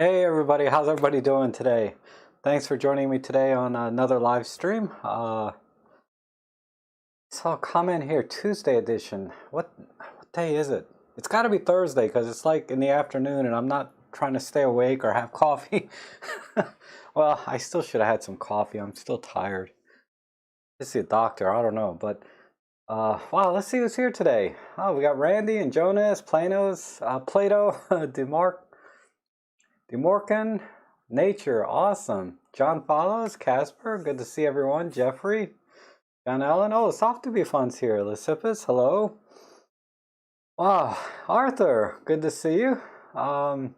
Hey everybody, how's everybody doing today? Thanks for joining me today on another live stream. Saw a comment here, Tuesday edition. What day is it? It's got to be Thursday because it's like in the afternoon and I'm not trying to stay awake or have coffee. Well, I still should have had some coffee. I'm still tired. Let's see a doctor. I don't know, but wow, let's see who's here today. Oh, we got Randy and Jonas, Plato, Demorcan, Nature, awesome. John follows, Casper, good to see everyone. Jeffrey, John Allen, oh, Soft to be Fun's here. Lysippus, hello. Wow, Arthur, good to see you. John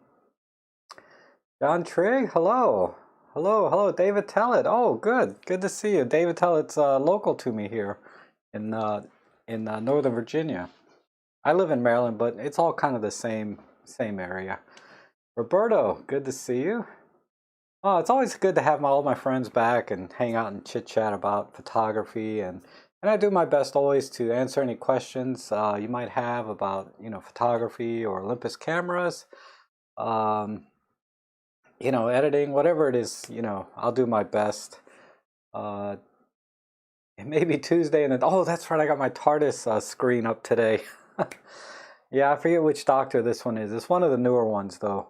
Trigg, hello. Hello, David Tellett. Oh, good to see you. David Tellett's local to me here in Northern Virginia. I live in Maryland, but it's all kind of the same area. Roberto, good to see you. Oh, it's always good to have all my friends back and hang out and chit chat about photography, and I do my best always to answer any questions you might have about photography or Olympus cameras, um, editing, whatever it is. I'll do my best. Uh, it may be Tuesday, and then oh, that's right, I got my TARDIS screen up today. Yeah, I forget which doctor this one is. It's one of the newer ones though.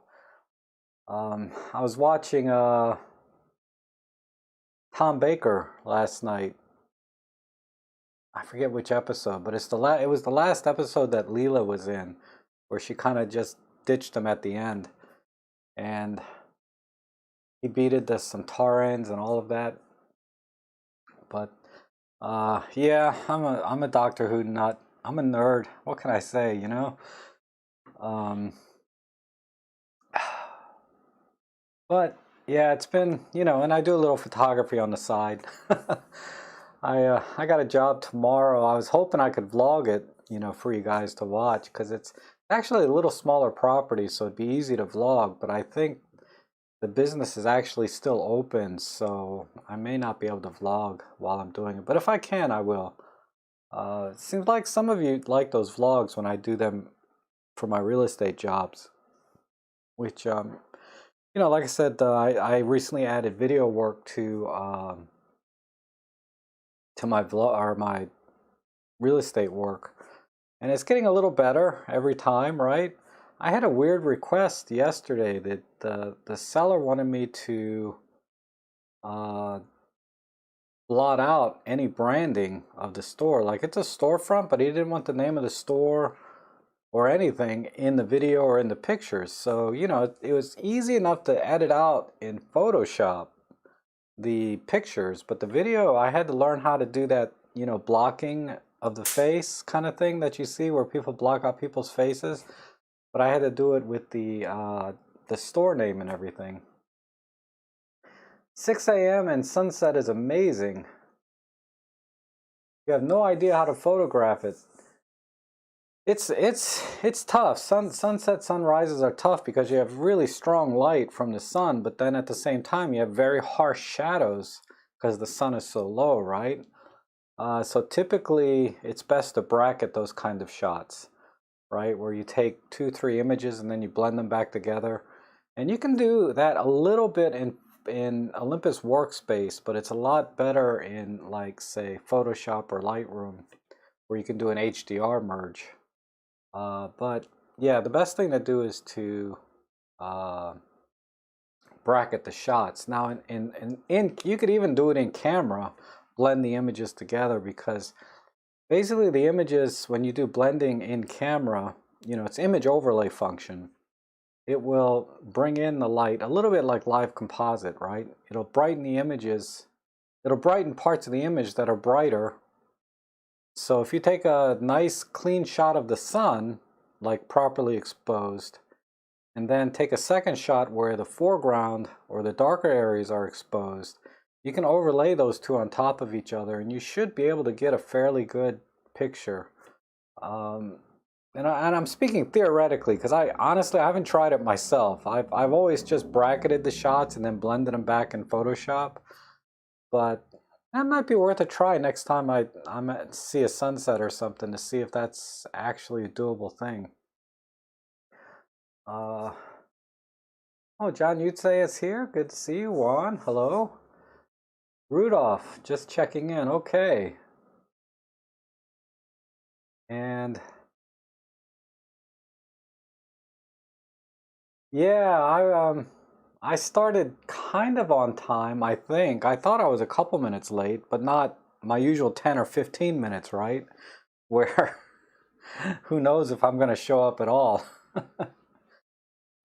I was watching Tom Baker last night. I forget which episode, but it was the last episode that Leela was in, where she kind of just ditched him at the end, and he beated the Centaurans and all of that. But yeah, I'm a Doctor Who nut. I'm a nerd. What can I say? Um, but yeah, it's been and I do a little photography on the side. I got a job tomorrow. I was hoping I could vlog it, for you guys to watch because it's actually a little smaller property, so it'd be easy to vlog. But I think the business is actually still open, so I may not be able to vlog while I'm doing it. But if I can, I will. It seems like some of you like those vlogs when I do them for my real estate jobs, which like I said, I recently added video work to my vlog or my real estate work, and it's getting a little better every time, right? I had a weird request yesterday that the seller wanted me to uh, blot out any branding of the store. Like, it's a storefront, but he didn't want the name of the store or anything in the video or in the pictures. So, it was easy enough to edit out in Photoshop the pictures, but the video, I had to learn how to do that, blocking of the face kind of thing that you see where people block out people's faces. But I had to do it with the store name and everything. 6 a.m. and sunset is amazing. You have no idea how to photograph it. It's tough. Sunset sunrises are tough because you have really strong light from the sun, but then at the same time you have very harsh shadows because the sun is so low, right? So typically it's best to bracket those kind of shots, right? Where you take 2, 3 images and then you blend them back together. And you can do that a little bit in Olympus Workspace, but it's a lot better in, like, say, Photoshop or Lightroom, where you can do an HDR merge. But yeah, the best thing to do is to bracket the shots. Now, in you could even do it in camera, blend the images together, because basically the images, when you do blending in camera, it's image overlay function. It will bring in the light a little bit like live composite, right? It'll brighten the images. It'll brighten parts of the image that are brighter. So if you take a nice clean shot of the sun, like properly exposed, and then take a second shot where the foreground or the darker areas are exposed, you can overlay those two on top of each other and you should be able to get a fairly good picture. And I'm speaking theoretically because I haven't tried it myself. I've always just bracketed the shots and then blended them back in Photoshop. But that might be worth a try next time I see a sunset or something, to see if that's actually a doable thing. Oh, John Yutze is here. Good to see you, Juan. Hello. Rudolph, just checking in. Okay. And yeah, I started kind of on time, I think. I thought I was a couple minutes late, but not my usual 10 or 15 minutes, right? Where who knows if I'm going to show up at all.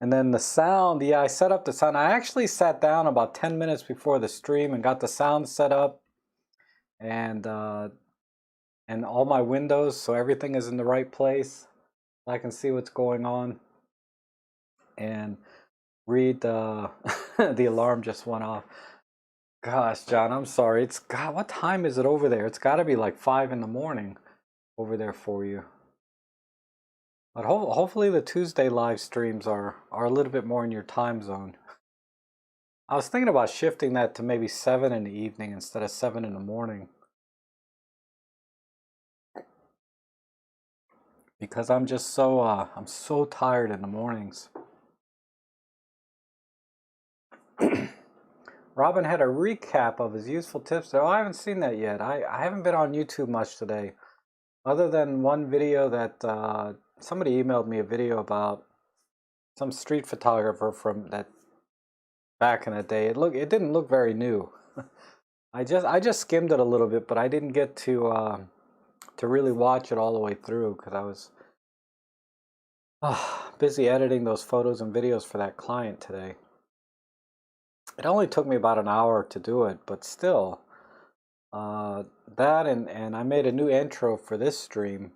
And then the sound, yeah, I set up the sound. I actually sat down about 10 minutes before the stream and got the sound set up and uh, and all my windows so everything is in the right place. I can see what's going on and read the alarm just went off. Gosh, John, I'm sorry. It's God, what time is it over there? It's got to be like 5 in the morning over there for you. But hopefully the Tuesday live streams are a little bit more in your time zone. I was thinking about shifting that to maybe 7 in the evening instead of 7 in the morning. Because I'm just I'm so tired in the mornings. Robin had a recap of his useful tips. Oh, I haven't seen that yet. I haven't been on YouTube much today. Other than one video that somebody emailed me a video about some street photographer from that back in the day. It didn't look very new. I just skimmed it a little bit, but I didn't get to really watch it all the way through because I was busy editing those photos and videos for that client today. It only took me about an hour to do it, but still, that and I made a new intro for this stream.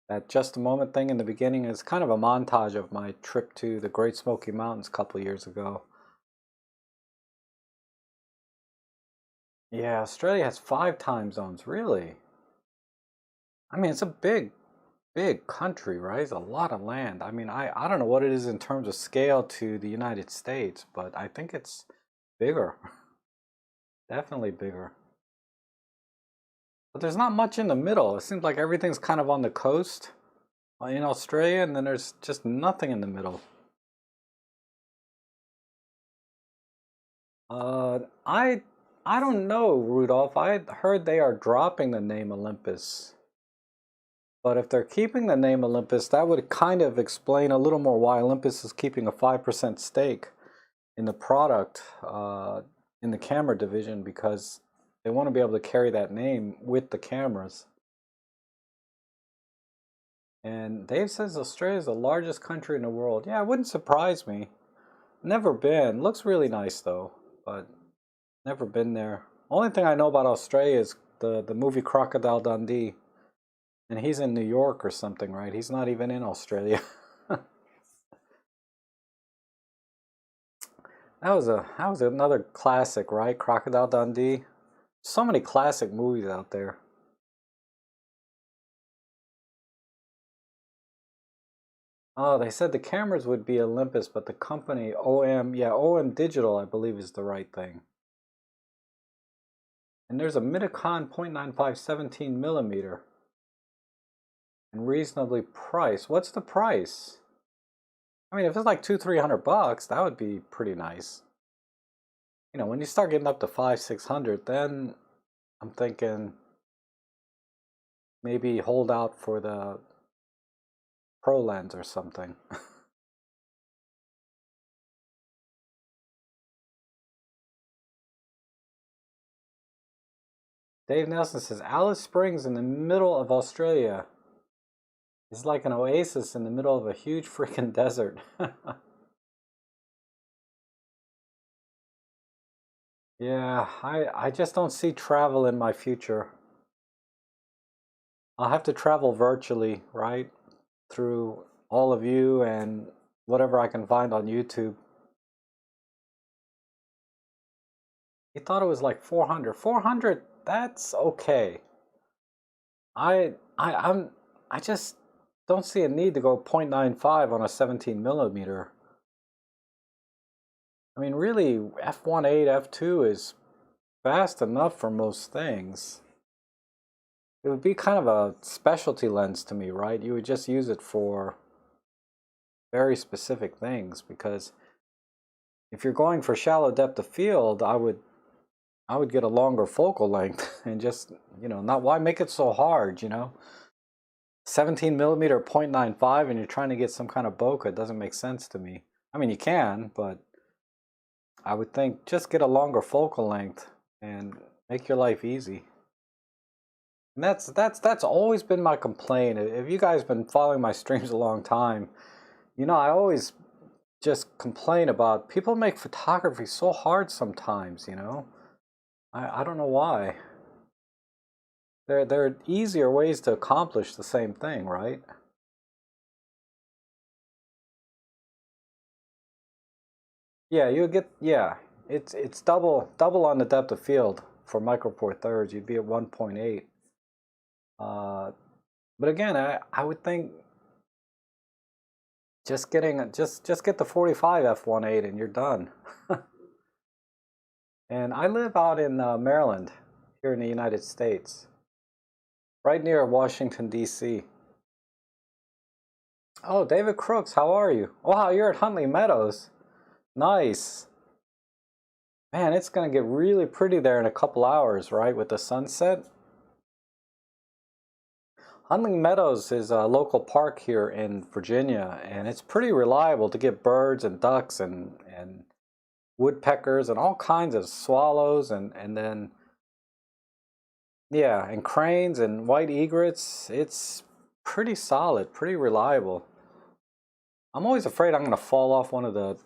That just a moment thing in the beginning is kind of a montage of my trip to the Great Smoky Mountains a couple years ago. Yeah, Australia has 5 time zones, really. I mean, it's a big country, right? It's a lot of land. I mean, I don't know what it is in terms of scale to the United States, but I think it's bigger. Definitely bigger. But there's not much in the middle. It seems like everything's kind of on the coast in Australia, and then there's just nothing in the middle. Uh, I I don't know, Rudolph. I heard they are dropping the name Olympus. But if they're keeping the name Olympus, that would kind of explain a little more why Olympus is keeping a 5% stake in the product in the camera division because they want to be able to carry that name with the cameras. And Dave says Australia is the largest country in the world. Yeah, it wouldn't surprise me. Never been. Looks really nice though, but never been there. Only thing I know about Australia is the movie Crocodile Dundee. And he's in New York or something, right? He's not even in Australia. That was another classic, right? Crocodile Dundee. So many classic movies out there. Oh, they said the cameras would be Olympus, but the company OM Digital, I believe is the right thing. And there's a Minicon 0.95 17 millimeter. And reasonably priced. What's the price? I mean, if it's like $200-300, that would be pretty nice. You know, when you start getting up to 500-600, then I'm thinking maybe hold out for the Pro lens or something. Dave Nelson says Alice Springs in the middle of Australia is like an oasis in the middle of a huge freaking desert. Yeah, I just don't see travel in my future. I'll have to travel virtually, right? Through all of you and whatever I can find on YouTube. He thought it was like 400. 400, that's okay. I I I'm I just don't see a need to go 0.95 on a 17 millimeter. I mean, really, f1.8, f2 is fast enough for most things. It would be kind of a specialty lens to me, right? You would just use it for very specific things because if you're going for shallow depth of field, I would get a longer focal length and just, not, why make it so hard. 17 millimeter 0.95 and you're trying to get some kind of bokeh, it doesn't make sense to me. I mean, you can, but I would think just get a longer focal length and make your life easy. And that's always been my complaint. If you guys been following my streams a long time, I always just complain about people make photography so hard sometimes. I don't know why. There are easier ways to accomplish the same thing, right? Yeah, it's double on the depth of field for micro four thirds. You'd be at 1.8. Uh, but again, I would think just get the 45 f1.8 and you're done. And I live out in Maryland, here in the United States, right near Washington D.C. Oh, David Crooks, how are you? Wow, you're at Huntley Meadows. Nice. Man, it's gonna get really pretty there in a couple hours, right, with the sunset? Huntley Meadows is a local park here in Virginia, and it's pretty reliable to get birds and ducks and woodpeckers and all kinds of swallows and then, yeah, and cranes and white egrets. It's pretty solid, pretty reliable. I'm always afraid I'm going to fall off one of the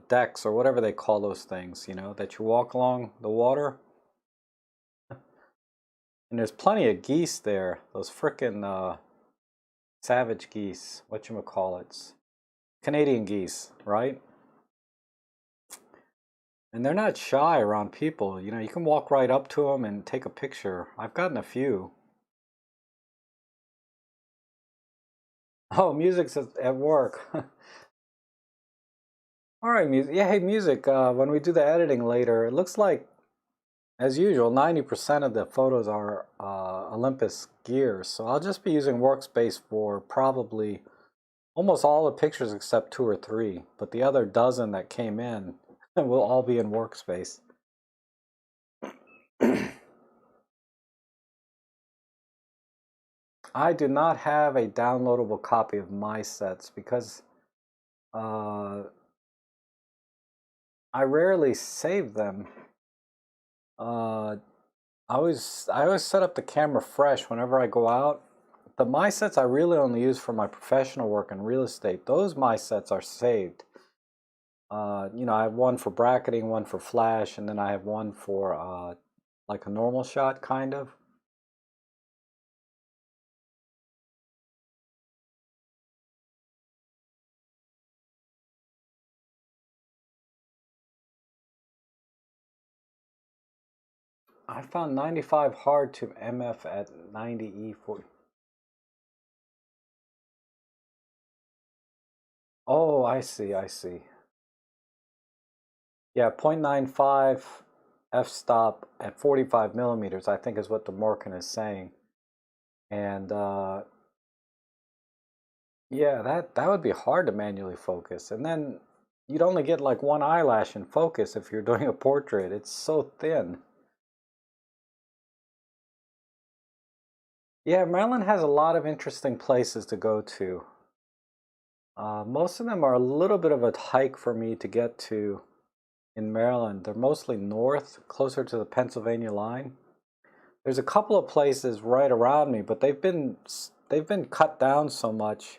decks or whatever they call those things, that you walk along the water. And there's plenty of geese there. Those frickin' savage geese, whatchamacallits. Canadian geese, right? And they're not shy around people. You can walk right up to them and take a picture. I've gotten a few. Oh, music's at work. All right, music. Yeah, hey, music. When we do the editing later, it looks like, as usual, 90% of the photos are Olympus gear. So I'll just be using Workspace for probably almost all the pictures except two or three. But the other dozen that came in will all be in Workspace. I do not have a downloadable copy of my sets because uh, I rarely save them. Uh, I always set up the camera fresh whenever I go out. The my sets I really only use for my professional work in real estate. Those my sets are saved. I have one for bracketing, one for flash, and then I have one for like a normal shot kind of. I found 95 hard to MF at 90 E40. Oh, I see, I see. Yeah, 0.95 f-stop at 45 millimeters, I think is what the Morkin is saying. And yeah, that would be hard to manually focus. And then you'd only get like one eyelash in focus if you're doing a portrait. It's so thin. Yeah, Maryland has a lot of interesting places to go to. Most of them are a little bit of a hike for me to get to in Maryland. They're mostly north, closer to the Pennsylvania line. There's a couple of places right around me, but they've been cut down so much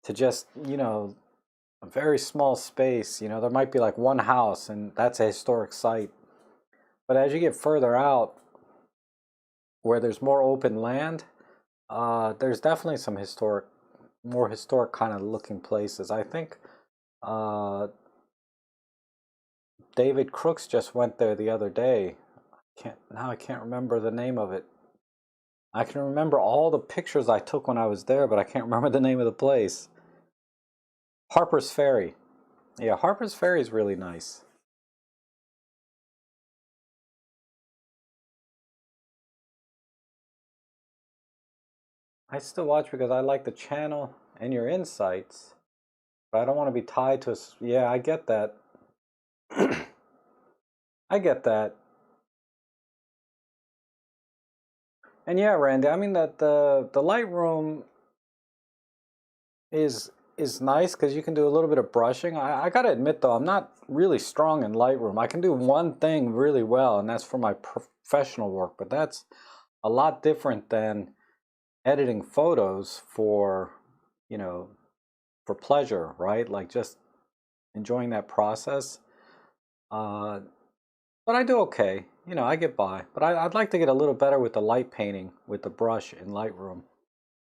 to just, a very small space. There might be like one house and that's a historic site. But as you get further out, where there's more open land, there's definitely some more historic kind of looking places. I think uh, David Crooks just went there the other day. I can't remember the name of it. I can remember all the pictures I took when I was there, but I can't remember the name of the place. Harper's Ferry. Yeah, Harper's Ferry is really nice. I still watch because I like the channel and your insights. But I don't want to be tied to a, yeah, I get that. I get that. And yeah, Randy, I mean that the Lightroom is is nice because you can do a little bit of brushing. I gotta admit though, I'm not really strong in Lightroom. I can do one thing really well, and that's for my professional work, but that's a lot different than editing photos for, you know, for pleasure, right? Like just enjoying that process. Uh, but I do okay. You know, I get by. But I'd like to get a little better with the light painting with the brush in Lightroom.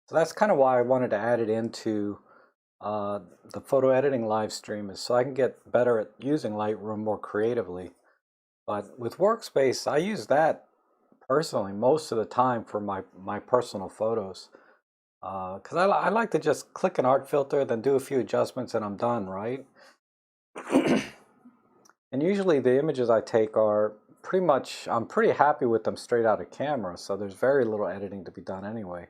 So that's kind of why I wanted to add it into uh, the photo editing live stream, is so I can get better at using Lightroom more creatively. But with Workspace, I use that personally most of the time for my personal photos. Because I like to just click an art filter, then do a few adjustments, and I'm done, right? And usually the images I take are pretty much, I'm pretty happy with them straight out of camera, so there's very little editing to be done anyway.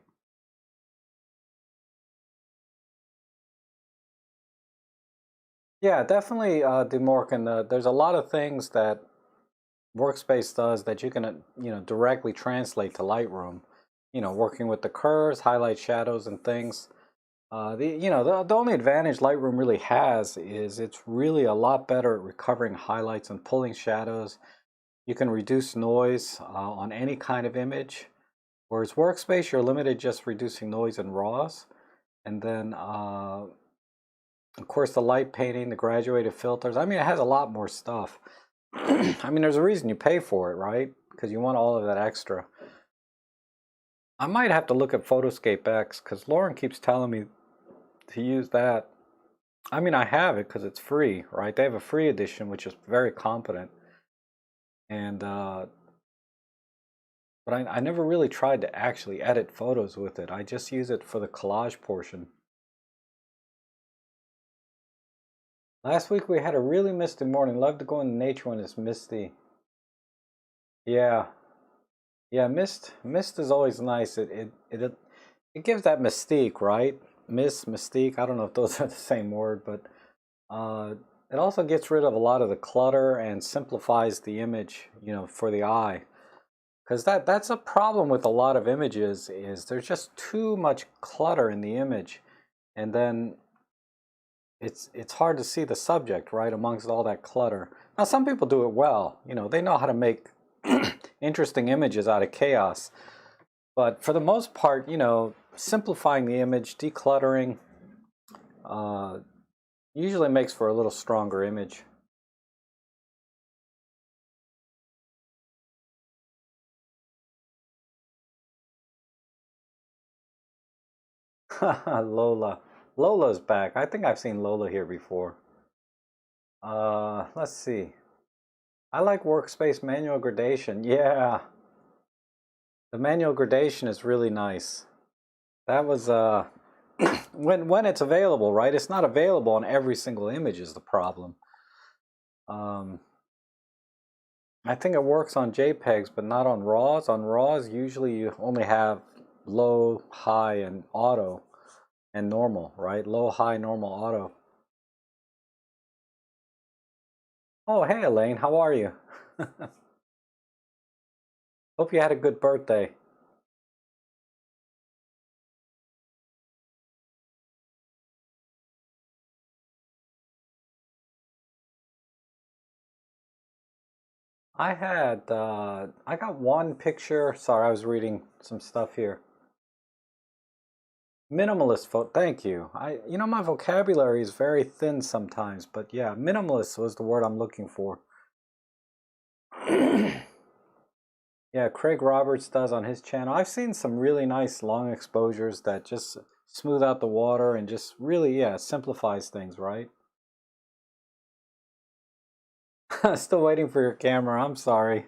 Yeah, definitely, Demorkin. There's a lot of things that Workspace does that you can, directly translate to Lightroom. You know, working with the curves, highlight, shadows, and things. The only advantage Lightroom really has is it's really a lot better at recovering highlights and pulling shadows. You can reduce noise on any kind of image, whereas Workspace, you're limited just reducing noise and RAWs. And then, of course, the light painting, the graduated filters. I mean, it has a lot more stuff. I mean, there's a reason you pay for it, right? Because you want all of that extra. I might have to look at Photoscape X because Lauren keeps telling me to use that. I mean, I have it because it's free, right? They have a free edition, which is very competent. And, but I never really tried to actually edit photos with it. I just use it for the collage portion. Last week we had a really misty morning. Love to go in nature when it's misty. Yeah, yeah. Mist is always nice. It gives that mystique, right? Mystique. I don't know if those are the same word, but uh, it also gets rid of a lot of the clutter and simplifies the image, for the eye. Because that's a problem with a lot of images, is there's just too much clutter in the image, and then it's hard to see the subject, right, amongst all that clutter. Now some people do it well, they know how to make interesting images out of chaos. But for the most part, simplifying the image, decluttering, uh, usually makes for a little stronger image. Lola. Lola's back. I think I've seen Lola here before. Let's see. I like workspace manual gradation. Yeah, the manual gradation is really nice. That was when it's available, right? It's not available on every single image is the problem. Um, I think it works on JPEGs, but not on RAWs. On RAWs, usually you only have low, high, and auto, and normal, right? Low, high, normal, auto. Oh, hey Elaine, how are you? Hope you had a good birthday. I got one picture. Sorry, I was reading some stuff here. Minimalist photo. Thank you. My vocabulary is very thin sometimes, but yeah, minimalist was the word I'm looking for. Yeah, Craig Roberts does on his channel. I've seen some really nice long exposures that just smooth out the water and just really, yeah, simplifies things, right? Still waiting for your camera. I'm sorry.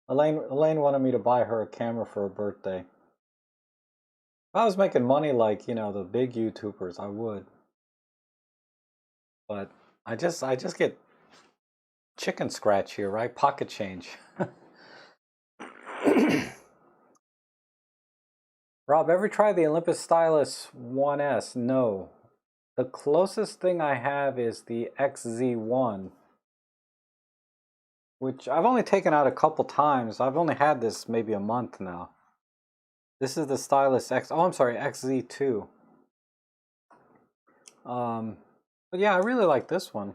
Elaine wanted me to buy her a camera for her birthday. If I was making money like, the big YouTubers, I would. But I just get chicken scratch here, right? Pocket change. Rob, ever tried the Olympus Stylus 1S? No. The closest thing I have is the XZ1, which I've only taken out a couple times. I've only had this maybe a month now. This is the Stylus X. Oh, I'm sorry, XZ2. But yeah, I really like this one.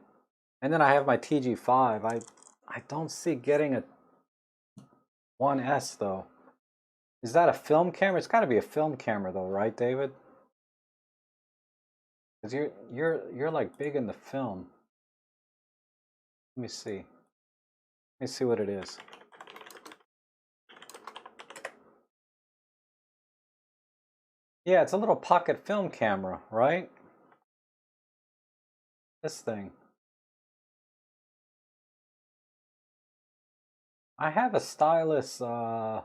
And then I have my TG5. I don't see getting a 1S though. Is that a film camera? It's got to be a film camera though, right, David? Because you're like big in the film. Let me see. Let me see what it is. Yeah, it's a little pocket film camera, right? This thing. I have a stylus. Oh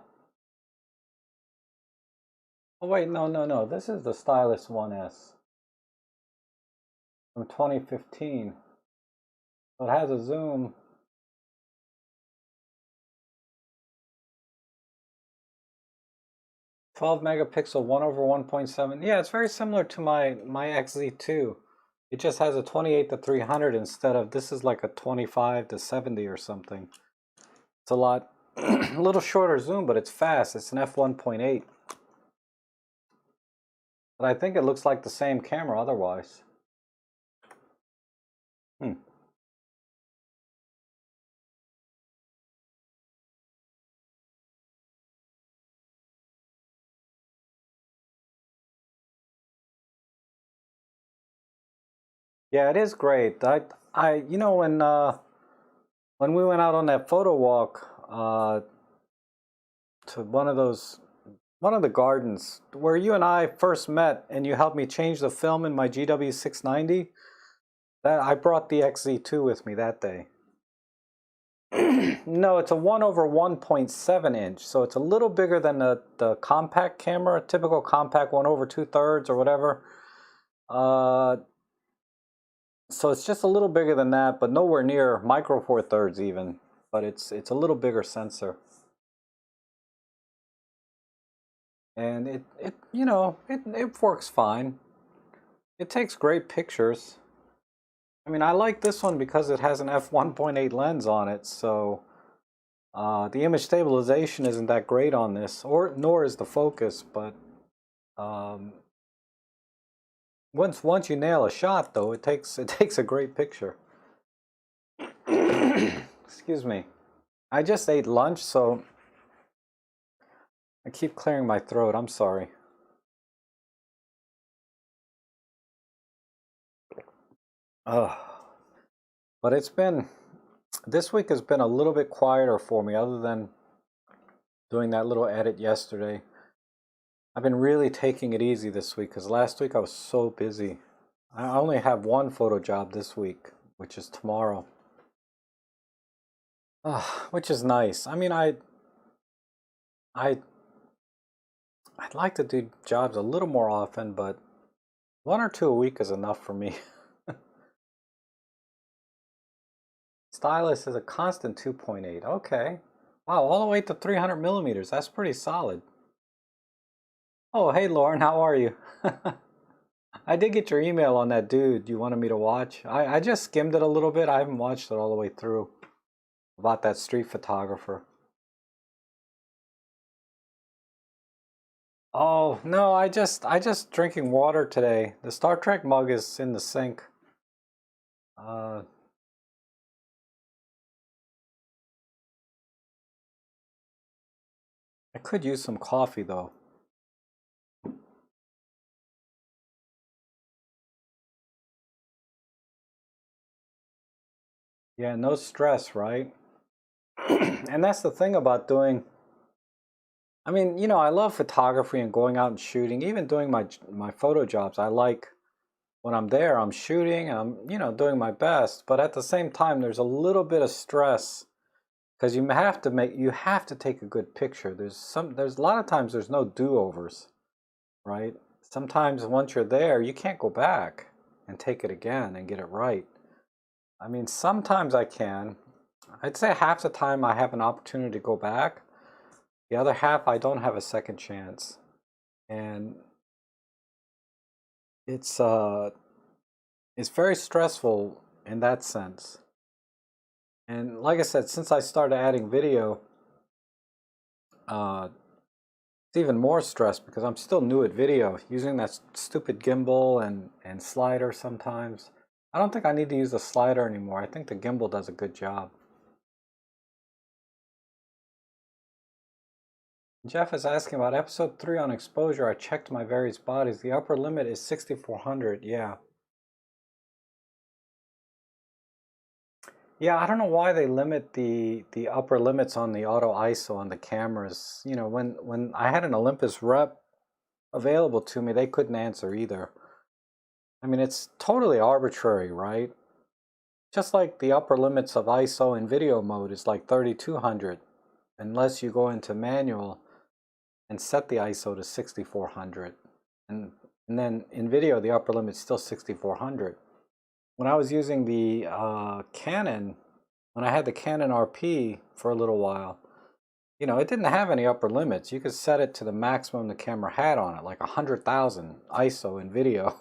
wait, no. This is the Stylus 1S from 2015. So it has a zoom. "12 megapixel 1/1.7." Yeah, it's very similar to my XZ2. It just has a 28 to 300 instead of, this is like a 25 to 70 or something. It's a lot, a little shorter zoom, but it's fast. It's an f1.8. But I think it looks like the same camera otherwise. Yeah, it is great. You know, when we went out on that photo walk to one of the gardens where you and I first met, and you helped me change the film in my GW 690, that I brought the XZ2 with me that day. No, it's a 1/1.7 inch, so it's a little bigger than the compact camera, typical compact 1/2 or whatever. So it's just a little bigger than that, but nowhere near micro four thirds even. But it's a little bigger sensor, and it you know it works fine. It takes great pictures. I mean, I like this one because it has an f1.8 lens on it, so the image stabilization isn't that great on this, or nor is the focus. But um, once you nail a shot, though, it takes a great picture. Excuse me. I just ate lunch, so I keep clearing my throat. I'm sorry. Ugh. But this week has been a little bit quieter for me, other than doing that little edit yesterday. I've been really taking it easy this week because last week I was so busy. I only have one photo job this week, which is tomorrow. Which is nice. I mean, I I'd like to do jobs a little more often, but one or two a week is enough for me. Stylus is a constant 2.8. Okay. Wow, all the way to 300 millimeters. That's pretty solid. Oh, hey Lauren, how are you? I did get your email on that dude you wanted me to watch. I just skimmed it a little bit. I haven't watched it all the way through, about that street photographer. Oh, no, I just drinking water today. The Star Trek mug is in the sink. Uh, I could use some coffee though. Yeah, no stress, right? And that's the thing about doing, I mean, you know, I love photography and going out and shooting, even doing my photo jobs. I like, when I'm there, I'm shooting and I'm, doing my best, but at the same time there's a little bit of stress because you have to take a good picture. There's a lot of times there's no do-overs, right? Sometimes once you're there, you can't go back and take it again and get it right. I mean, sometimes I can. I'd say half the time I have an opportunity to go back. The other half I don't have a second chance. And it's uh it's very stressful in that sense. And like I said, since I started adding video, uh, it's even more stress because I'm still new at video, using that stupid gimbal and slider sometimes. I don't think I need to use the slider anymore. I think the gimbal does a good job. Jeff is asking about episode 3 on exposure. I checked my various bodies. The upper limit is 6400. Yeah. Yeah, I don't know why they limit the upper limits on the auto ISO on the cameras. You know, when I had an Olympus rep available to me, they couldn't answer either. I mean, it's totally arbitrary, right? Just like the upper limits of ISO in video mode is like 3200, unless you go into manual and set the ISO to 6400. And then in video, the upper limit is still 6400. When I was using the Canon, when I had the Canon RP for a little while, you know, it didn't have any upper limits. You could set it to the maximum the camera had on it, like 100,000 ISO in video,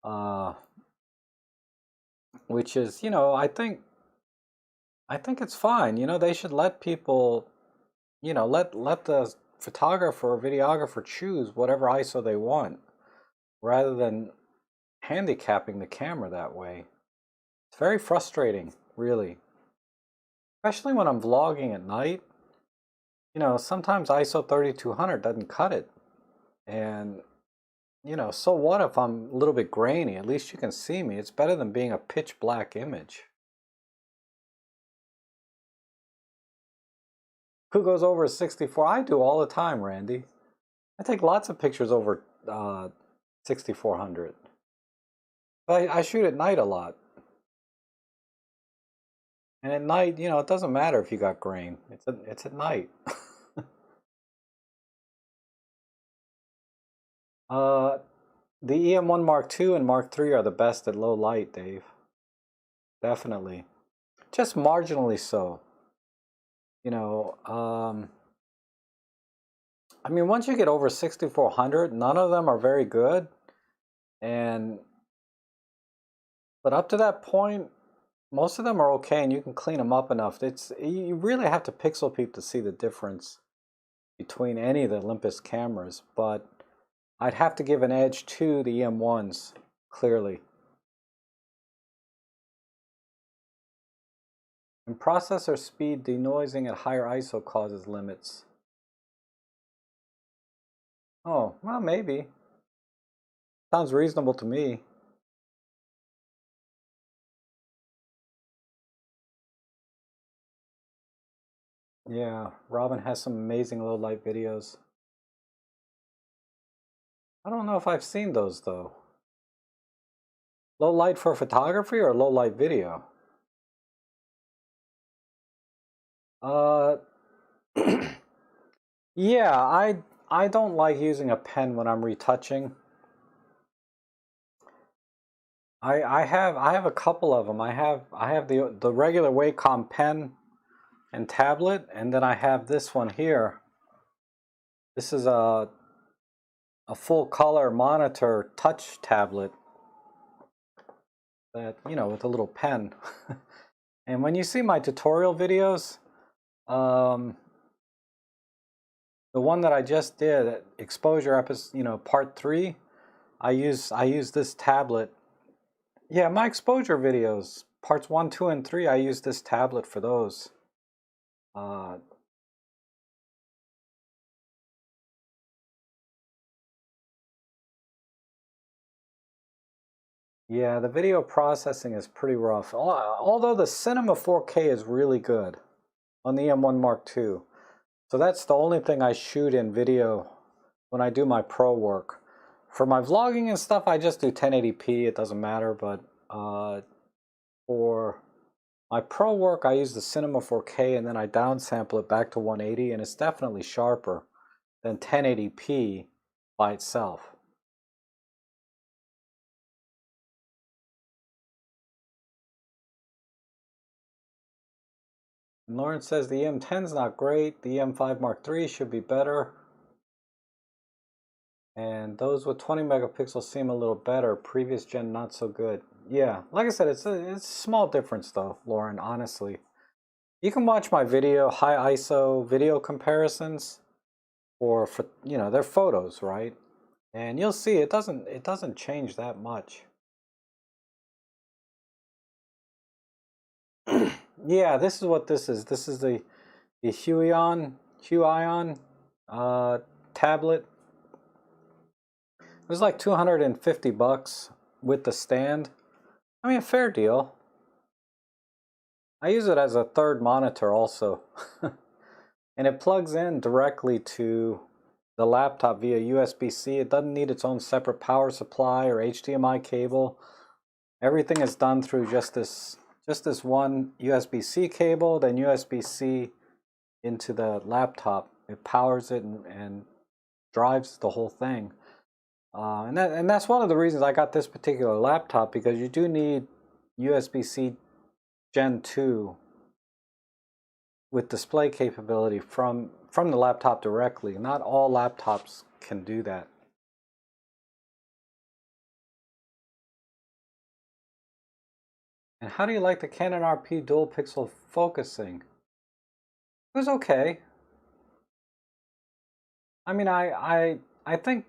uh, which is, you know, I think it's fine. You know, they should let people, you know, let the photographer or videographer choose whatever ISO they want, rather than handicapping the camera that way. It's very frustrating, really, especially when I'm vlogging at night. You know, sometimes ISO 3200 doesn't cut it. And, you know, so what if I'm a little bit grainy? At least you can see me. It's better than being a pitch black image. Who goes over 64? I do all the time, Randy. I take lots of pictures over 6400. I shoot at night a lot. And at night, you know, it doesn't matter if you got grain. It's at night. uh, the EM1 Mark II and Mark III are the best at low light, Dave. Definitely. Just marginally so. You know, I mean, once you get over 6400, none of them are very good. And, but up to that point, most of them are okay and you can clean them up enough. You really have to pixel peep to see the difference between any of the Olympus cameras, but I'd have to give an edge to the EM1s, clearly. And processor speed denoising at higher ISO causes limits. Oh, well, maybe. Sounds reasonable to me. Yeah, Robin has some amazing low light videos. I don't know if I've seen those though. Low light for photography or low light video? Uh, yeah, I don't like using a pen when I'm retouching. I have a couple of them. I have the regular Wacom pen and tablet, and then I have this one here. This is a full color monitor touch tablet that, you know, with a little pen. And when you see my tutorial videos, um, the one that I just did, exposure episode, you know, part 3, I use this tablet. Yeah, my exposure videos, parts 1, 2, and 3, I use this tablet for those. Uh, yeah, the video processing is pretty rough. Although the Cinema 4K is really good on the M1 Mark II. So that's the only thing I shoot in video when I do my pro work. For my vlogging and stuff, I just do 1080p. It doesn't matter. But for my pro work, I use the Cinema 4K and then I downsample it back to 180, and it's definitely sharper than 1080p by itself. And Lawrence says the EM10's not great. The EM5 Mark III should be better. And those with 20 megapixels seem a little better. Previous gen not so good. Yeah, like I said, it's a small difference though, Lauren, honestly. You can watch my video, high ISO video comparisons, or for they're photos, right? And you'll see it doesn't change that much. Yeah, this is what this is. This is the Huion tablet. It was like 250 bucks with the stand. I mean, a fair deal. I use it as a third monitor also. And it plugs in directly to the laptop via USB-C. It doesn't need its own separate power supply or HDMI cable. Everything is done through just this one USB-C cable, then USB-C into the laptop. It powers it and drives the whole thing. And that's one of the reasons I got this particular laptop, because you do need USB-C Gen 2 with display capability from the laptop directly. Not all laptops can do that. And how do you like the Canon RP dual pixel focusing? It was okay. I mean, I think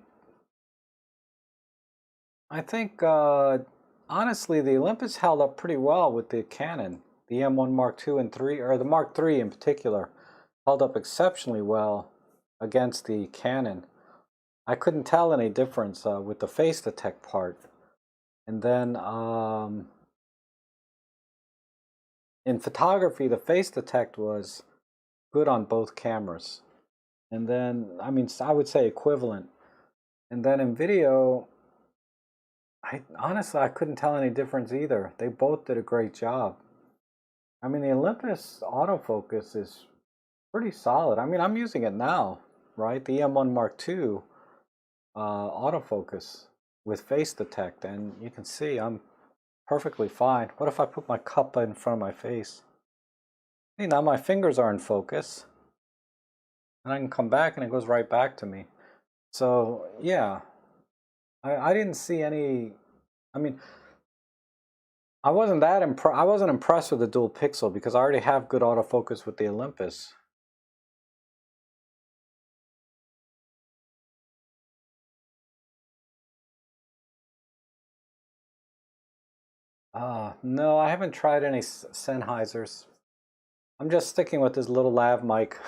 honestly the Olympus held up pretty well with the Canon. The M1 Mark II and 3, or the Mark III in particular, held up exceptionally well against the Canon. I couldn't tell any difference with the face detect part. And then in photography, the face detect was good on both cameras. And then, I mean, I would say equivalent. And then in video, honestly, I couldn't tell any difference either. They both did a great job. I mean, the Olympus autofocus is pretty solid. I mean, I'm using it now, right? The M1 Mark II autofocus with face detect, and you can see I'm perfectly fine. What if I put my cup in front of my face? See, now my fingers are in focus, and I can come back and it goes right back to me. So yeah, I didn't see any. I mean, I wasn't impressed with the dual pixel because I already have good autofocus with the Olympus. No, I haven't tried any Sennheisers. I'm just sticking with this little lav mic.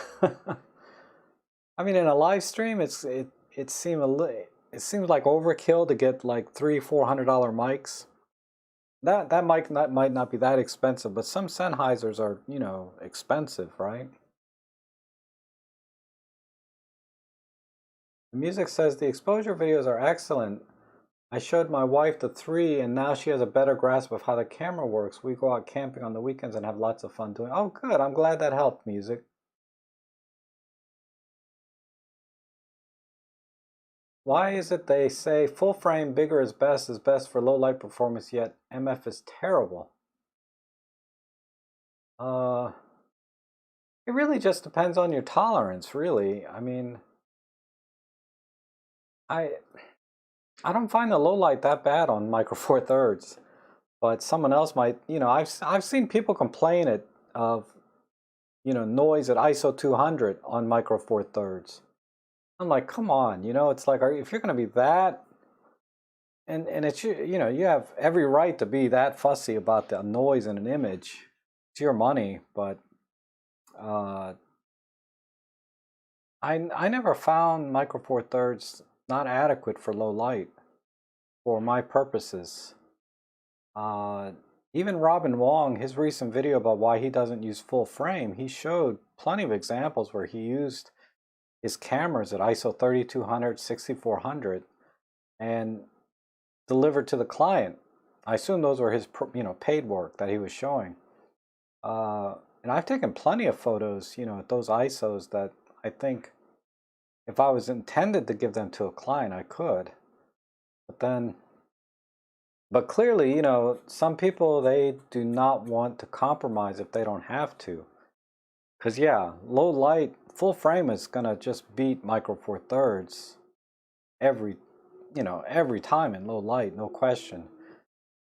I mean, in a live stream, it seemed it seems like overkill to get like $300-400 mics. That mic might not be that expensive, but some Sennheisers are expensive, right? The music says the exposure videos are excellent. I showed my wife the 3, and now she has a better grasp of how the camera works. We go out camping on the weekends and have lots of fun doing. Oh, good. I'm glad that helped, music. Why is it they say full frame bigger is best for low light performance, yet MF is terrible? Uh, it really just depends on your tolerance, really. I mean, I I don't find the low light that bad on Micro Four Thirds, but someone else might. I've seen people complain of noise at ISO 200 on Micro Four Thirds. I'm like, come on, it's like, if you're going to be that, and it's you have every right to be that fussy about the noise in an image. It's your money, but uh, I never found Micro Four Thirds not adequate for low light for my purposes. Uh, Even Robin Wong, his recent video about why he doesn't use full frame, he showed plenty of examples where he used his cameras at ISO 3200, 6400, and delivered to the client. I assume those were his paid work that he was showing. And I've taken plenty of photos, at those ISOs that I think if I was intended to give them to a client, I could. But clearly, some people, they do not want to compromise if they don't have to. Because yeah, low light, full frame is gonna just beat Micro Four Thirds. every, every time in low light, no question.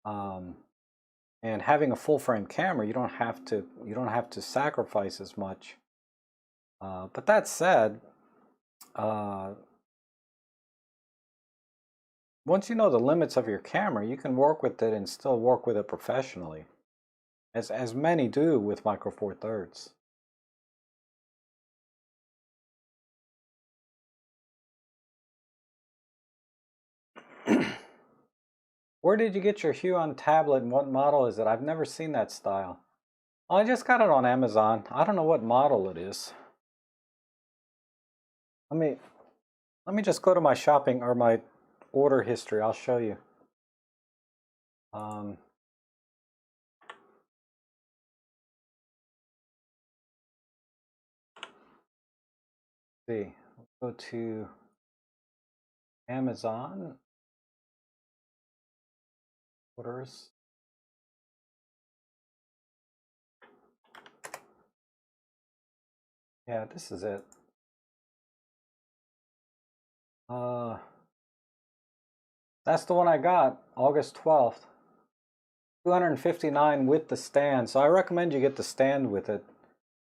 And having a full frame camera, you don't have to sacrifice as much. But that said, once you know the limits of your camera, you can work with it and still work with it professionally, as many do with Micro Four Thirds. Where did you get your Huion tablet and what model is it? I've never seen that style. I just got it on Amazon. I don't know what model it is. Let me just go to my shopping or my order history. I'll show you. See, go to Amazon orders. Yeah, this is it. That's the one I got, August 12th. $259 with the stand. So I recommend you get the stand with it.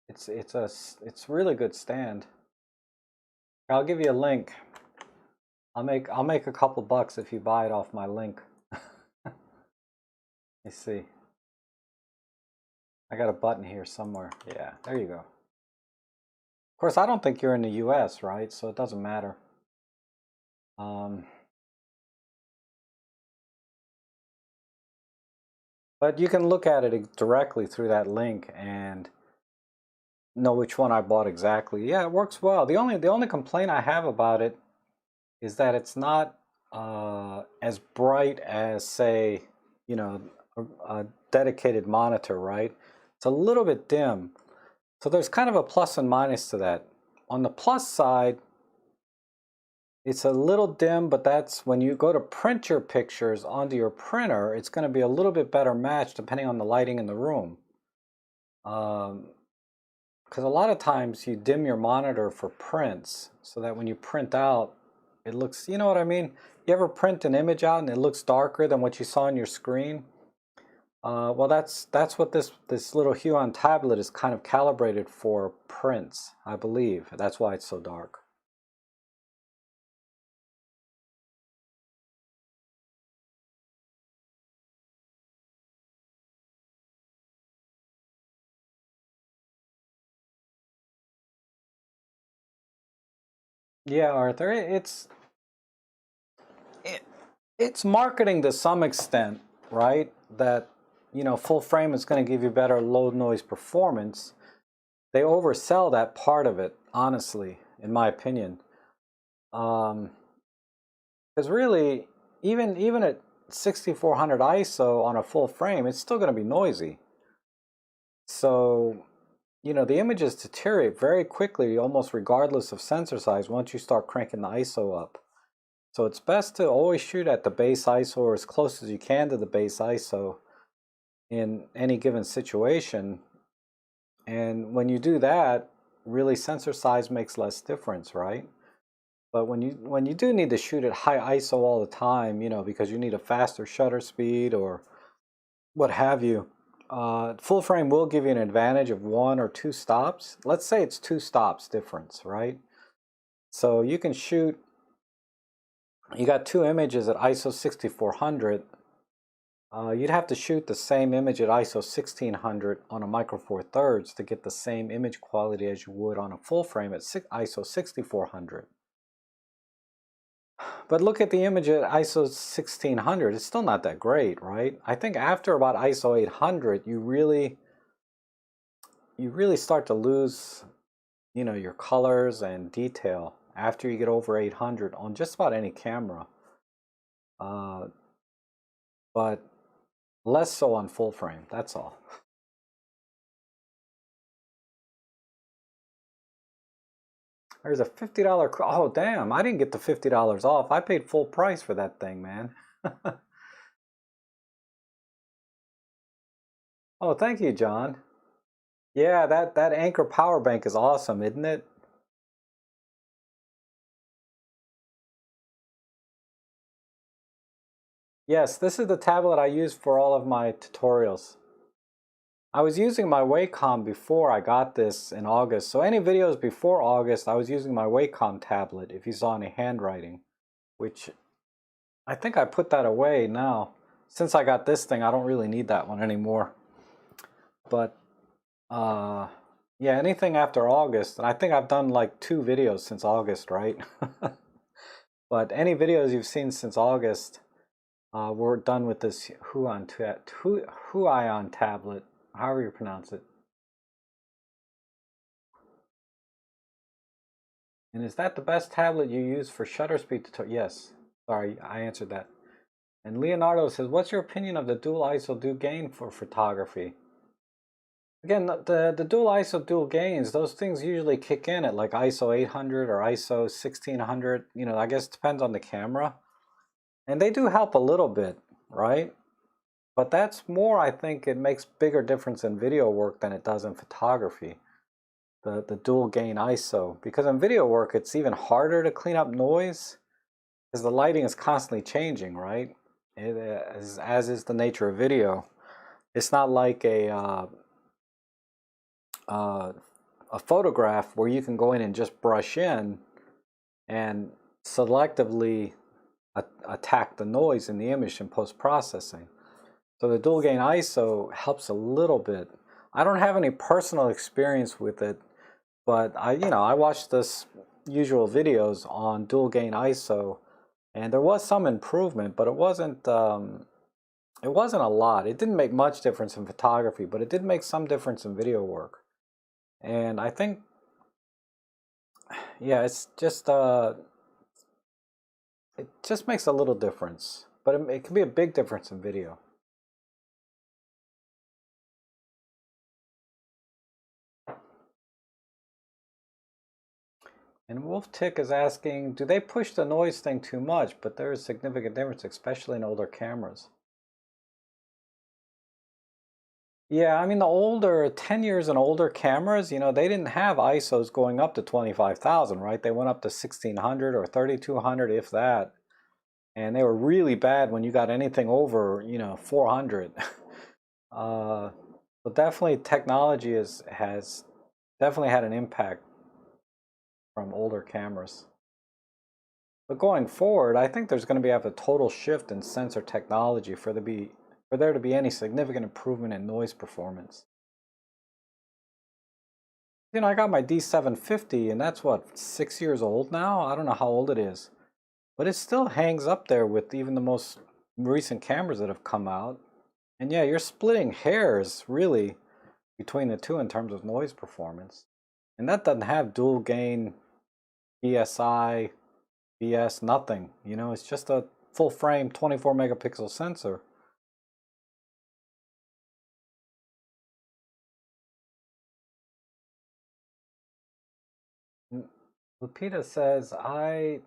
It's really good stand. I'll give you a link. I'll make a couple bucks if you buy it off my link. Let me see. I got a button here somewhere. Yeah, there you go. Of course, I don't think you're in the US, right? So it doesn't matter. But you can look at it directly through that link and know which one I bought exactly. Yeah, it works well. The only complaint I have about it is that it's not as bright as, say, a dedicated monitor, right? It's a little bit dim. So there's kind of a plus and minus to that. On the plus side, it's a little dim, but that's when you go to print your pictures onto your printer, it's going to be a little bit better matched depending on the lighting in the room. Because a lot of times you dim your monitor for prints so that when you print out, it looks, you know what I mean? You ever print an image out and it looks darker than what you saw on your screen? Well, that's what this little Huion tablet is kind of calibrated for prints, I believe. That's why it's so dark. Yeah, Arthur, it's marketing to some extent, right? That, full frame is going to give you better low noise performance. They oversell that part of it, honestly, in my opinion. Because really, even at 6400 ISO on a full frame, it's still going to be noisy. So, the images deteriorate very quickly, almost regardless of sensor size, once you start cranking the ISO up. So it's best to always shoot at the base ISO or as close as you can to the base ISO in any given situation. And when you do that, really sensor size makes less difference, right? But when you do need to shoot at high ISO all the time, because you need a faster shutter speed or what have you, full frame will give you an advantage of 1 or 2 stops. Let's say it's 2 stops difference, right? So you can shoot, you got 2 images at ISO 6400. You'd have to shoot the same image at ISO 1600 on a Micro Four Thirds to get the same image quality as you would on a full frame at ISO 6400. But look at the image at ISO 1600, it's still not that great, right? I think after about ISO 800, you really start to lose, your colors and detail after you get over 800 on just about any camera. But less so on full frame, that's all. There's a $50, oh damn, I didn't get the $50 off. I paid full price for that thing, man. Oh, thank you, John. Yeah, that Anchor power bank is awesome, isn't it? Yes, this is the tablet I use for all of my tutorials. I was using my Wacom before I got this in August, so any videos before August, I was using my Wacom tablet, if you saw any handwriting, which I think I put that away now. Since I got this thing, I don't really need that one anymore. But, yeah, anything after August, and I think I've done like 2 videos since August, right? But any videos you've seen since August, we're done with this Huion tablet, however you pronounce it. And is that the best tablet you use for shutter speed tutorial? Yes. Sorry, I answered that. And Leonardo says, what's your opinion of the dual ISO dual gain for photography? Again, the dual ISO dual gains, those things usually kick in at like ISO 800 or ISO 1600. You know, I guess it depends on the camera. And they do help a little bit, right? But that's more, I think it makes bigger difference in video work than it does in photography. The dual gain ISO. Because in video work, it's even harder to clean up noise because the lighting is constantly changing, right? As is the nature of video. It's not like a photograph where you can go in and just brush in and selectively attack the noise in the image in post-processing. So the dual gain ISO helps a little bit. I don't have any personal experience with it, but I watched this usual videos on dual gain ISO, and there was some improvement, but it wasn't a lot. It didn't make much difference in photography, but it did make some difference in video work. And I think, yeah, it's just it just makes a little difference, but it can be a big difference in video. And Wolf Tick is asking, do they push the noise thing too much? But there is significant difference, especially in older cameras. Yeah, I mean the older, 10 years and older cameras, they didn't have ISOs going up to 25,000, right? They went up to 1600 or 3200, if that. And they were really bad when you got anything over, 400. But definitely technology has definitely had an impact from older cameras. But going forward, I think there's going to have a total shift in sensor technology for there to be any significant improvement in noise performance. I got my D750, and that's what, 6 years old now? I don't know how old it is. But it still hangs up there with even the most recent cameras that have come out. And yeah, you're splitting hairs, really, between the two in terms of noise performance. And that doesn't have dual gain, BSI, BS, nothing. It's just a full frame 24 megapixel sensor. Lupita says, I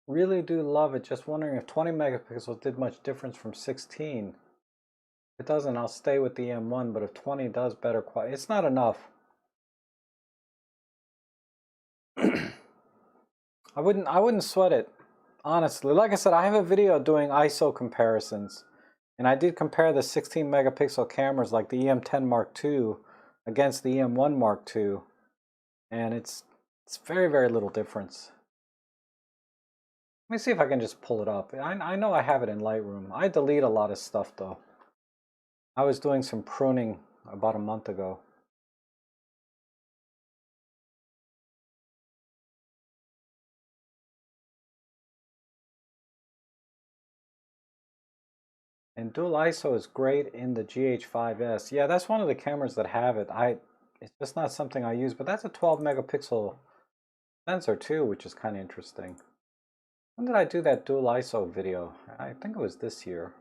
really do love it. Just wondering if 20 megapixels did much difference from 16. If it doesn't, I'll stay with the M1, but if 20 does better quality, it's not enough. I wouldn't sweat it, honestly. Like I said, I have a video doing ISO comparisons, and I did compare the 16 megapixel cameras like the EM10 Mark II against the EM1 Mark II, and it's very, very little difference. Let me see if I can just pull it up. I know I have it in Lightroom. I delete a lot of stuff though. I was doing some pruning about a month ago. And dual ISO is great in the GH5S. Yeah, that's one of the cameras that have it. It's just not something I use, but that's a 12 megapixel sensor too, which is kind of interesting. When did I do that dual ISO video? I think it was this year.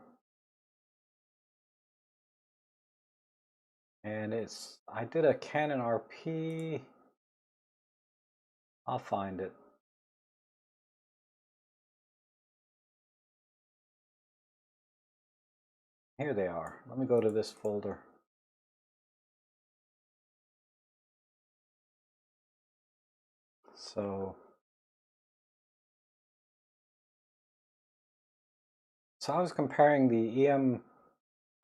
And I did a Canon RP. I'll find it. Here they are. Let me go to this folder. So So I was comparing the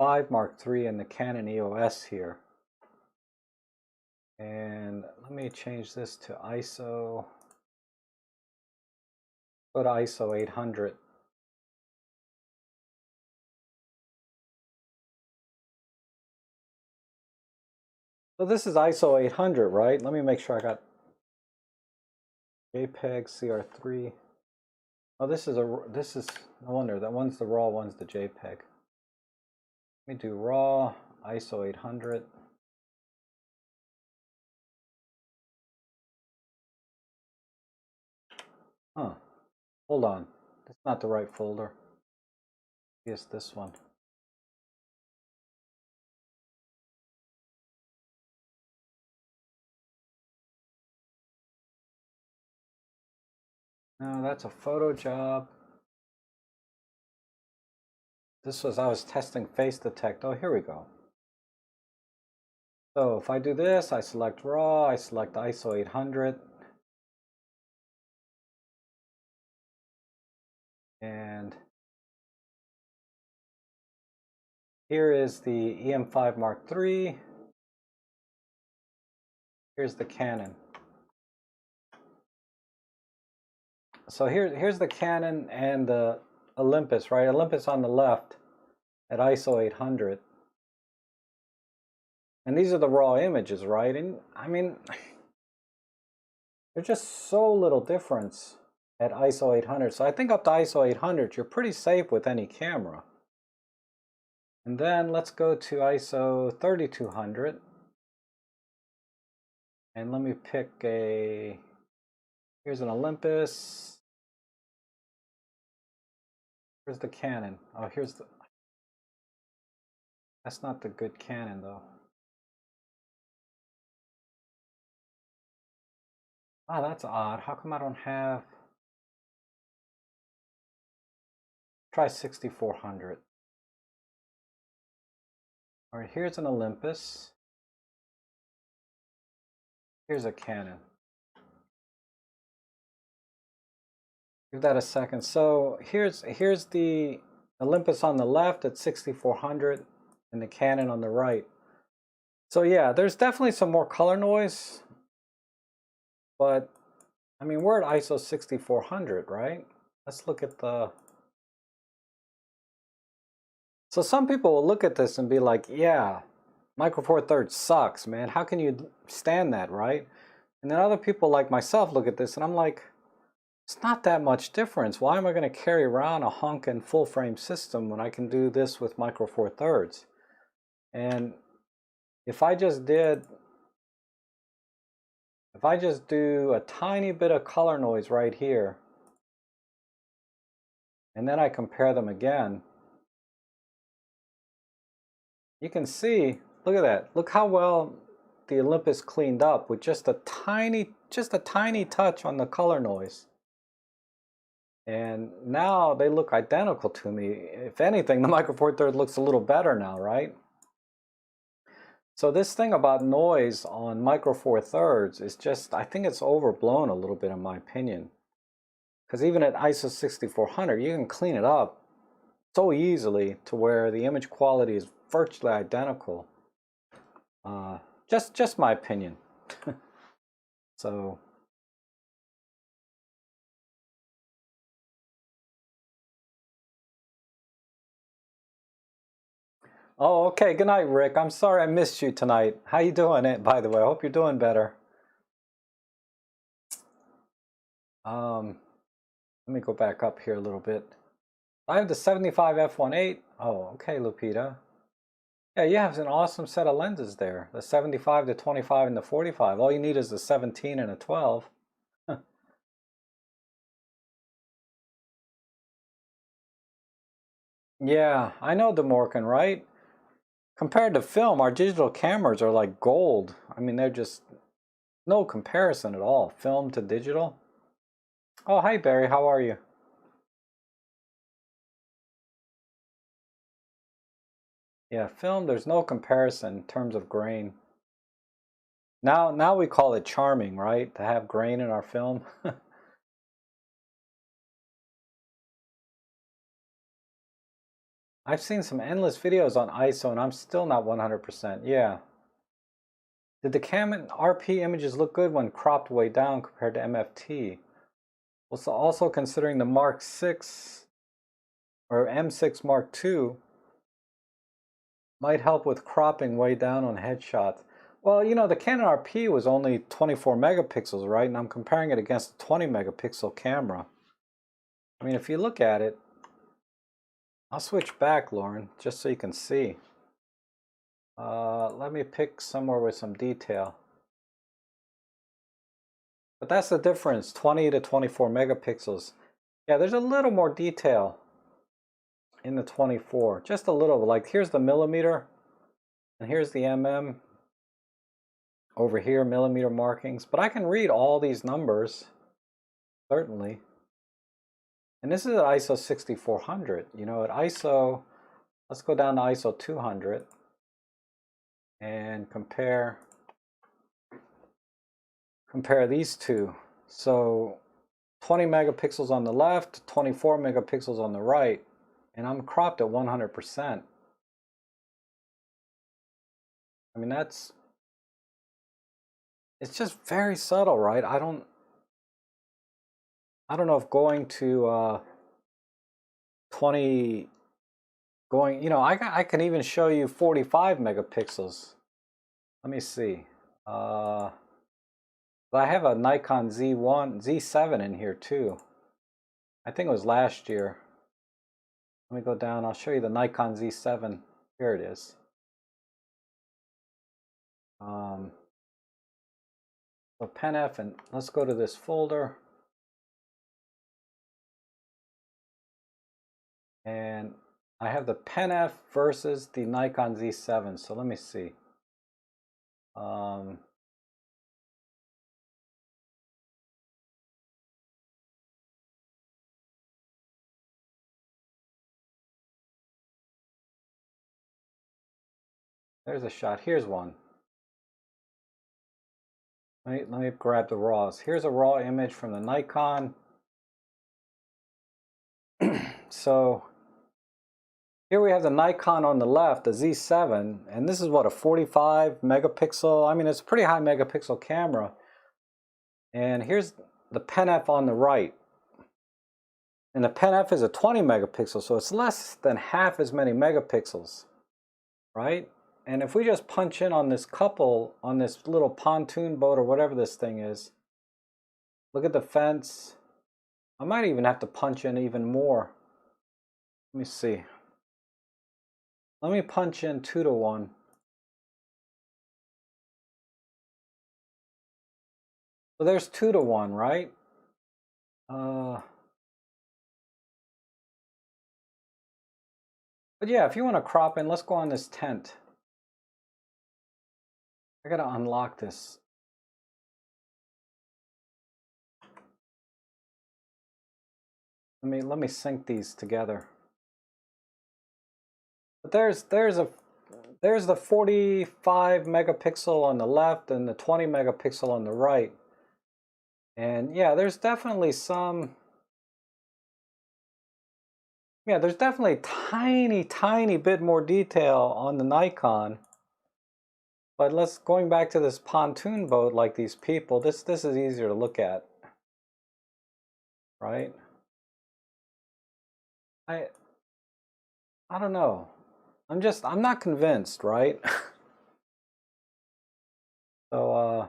EM5 Mark III and the Canon EOS here. And let me change this to ISO. Go to ISO 800. So this is ISO 800, right? Let me make sure I got JPEG CR3. Oh, this is no wonder that one's the RAW, one's the JPEG. Let me do RAW, ISO 800. Huh, hold on, that's not the right folder. It's this one. No, that's a photo job. This was, I was testing face detect. Oh, here we go. So if I do this, I select RAW, I select ISO 800. And here is the EM5 Mark III. Here's the Canon. So here's the Canon and the Olympus, right? Olympus on the left at ISO 800. And these are the raw images, right? And I mean, there's just so little difference at ISO 800. So I think up to ISO 800, you're pretty safe with any camera. And then let's go to ISO 3200. And let me pick here's an Olympus. Here's the Canon. Oh, that's not the good Canon though. Ah, that's odd. How come I don't have, try 6400. All right, here's an Olympus. Here's a Canon. Give that a second. So here's the Olympus on the left at 6400 and the Canon on the right. So yeah, there's definitely some more color noise, but I mean, we're at ISO 6400, right? Let's look at the... So some people will look at this and be like, yeah, Micro Four Thirds sucks, man. How can you stand that, right? And then other people like myself look at this and I'm like, it's not that much difference. Why am I going to carry around a honkin' full frame system when I can do this with Micro Four Thirds? And if I just do a tiny bit of color noise right here, and then I compare them again, you can see, look at that. Look how well the Olympus cleaned up with just a tiny touch on the color noise. And now they look identical to me. If anything, the Micro Four Thirds looks a little better now, right? So this thing about noise on Micro Four Thirds is just, I think it's overblown a little bit in my opinion. Because even at ISO 6400, you can clean it up so easily to where the image quality is virtually identical. Just my opinion. So. Oh, okay. Good night, Rick. I'm sorry I missed you tonight. How you doing, by the way? I hope you're doing better. Let me go back up here a little bit. I have the 75 f1.8. Oh, okay, Lupita. Yeah, you have an awesome set of lenses there. The 75, the 25, and the 45. All you need is a 17 and a 12. Yeah, I know Demorkin, right? Compared to film, our digital cameras are like gold. I mean, they're just no comparison at all. Film to digital. Oh, hi, Barry. How are you? Yeah, film, there's no comparison in terms of grain. Now we call it charming, right? To have grain in our film. I've seen some endless videos on ISO and I'm still not 100%. Yeah. Did the Canon RP images look good when cropped way down compared to MFT? Also considering the Mark 6 or M6 Mark II might help with cropping way down on headshots. Well, you know, the Canon RP was only 24 megapixels, right? And I'm comparing it against a 20 megapixel camera. I mean, if you look at it, I'll switch back, Lauren, just so you can see. Let me pick somewhere with some detail. But that's the difference, 20 to 24 megapixels. Yeah, there's a little more detail in the 24, just a little. Like here's the millimeter, and here's the mm. Over here, millimeter markings. But I can read all these numbers, certainly. And this is at ISO 6400. You know, at ISO, let's go down to ISO 200 and compare these two. So 20 megapixels on the left, 24 megapixels on the right, and I'm cropped at 100%. I mean, it's just very subtle, right? I don't know if going to 20, you know, I can even show you 45 megapixels. Let me see. I have a Nikon Z7 in here too. I think it was last year. Let me go down. I'll show you the Nikon Z7. Here it is. So Pen F, and let's go to this folder. And I have the Pen F versus the Nikon Z7. So let me see. There's a shot. Here's one. Let me grab the raws. Here's a raw image from the Nikon. So here we have the Nikon on the left, the Z7, and this is what, a 45 megapixel. I mean, it's a pretty high megapixel camera. And here's the Pen F on the right. And the Pen F is a 20 megapixel, so it's less than half as many megapixels, right? And if we just punch in on this couple, on this little pontoon boat or whatever this thing is, look at the fence. I might even have to punch in even more. Let me see. Let me punch in 2 to 1. So there's 2 to 1, right? But yeah, if you want to crop in, let's go on this tent. I gotta unlock this. Let me sync these together. But there's the 45 megapixel on the left and the 20 megapixel on the right. And yeah, there's definitely some, yeah, there's definitely tiny bit more detail on the Nikon. But going back to this pontoon boat, like these people, this is easier to look at, right? I don't know. I'm not convinced, right? So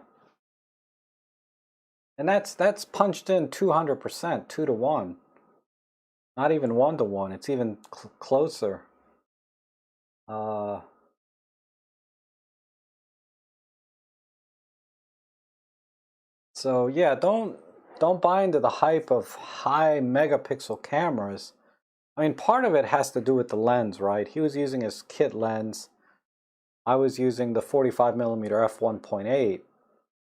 and that's punched in 200%, 2 to 1. Not even 1 to 1. It's even closer. So yeah, don't buy into the hype of high megapixel cameras. I mean, part of it has to do with the lens, right? He was using his kit lens. I was using the 45 millimeter f1.8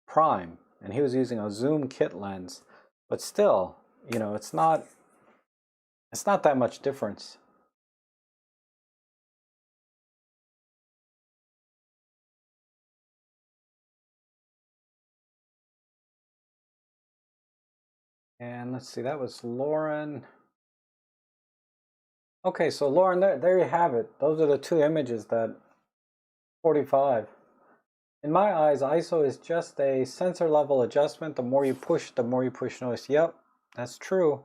prime, and he was using a zoom kit lens. But still, you know, it's not that much difference. And let's see, that was Lauren. Okay, so Lauren, there you have it. Those are the two images that 45. In my eyes, ISO is just a sensor level adjustment. The more you push noise. Yep, that's true.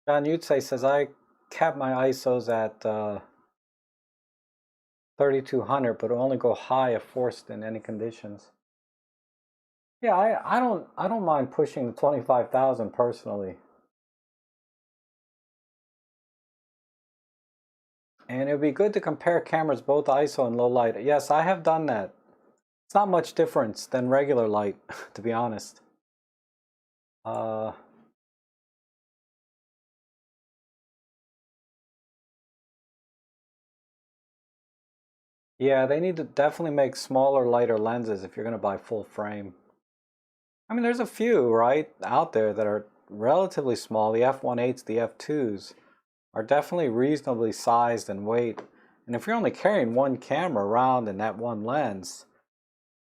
John Yutze says I cap my ISOs at 3200, but only go high if forced in any conditions. Yeah, I don't mind pushing 25,000 personally. And it would be good to compare cameras both ISO and low light. Yes, I have done that. It's not much difference than regular light, to be honest. Yeah, they need to definitely make smaller, lighter lenses if you're going to buy full frame. I mean, there's a few, right, out there that are relatively small. The f1.8s, the f2s are definitely reasonably sized and weight. And if you're only carrying one camera around and that one lens,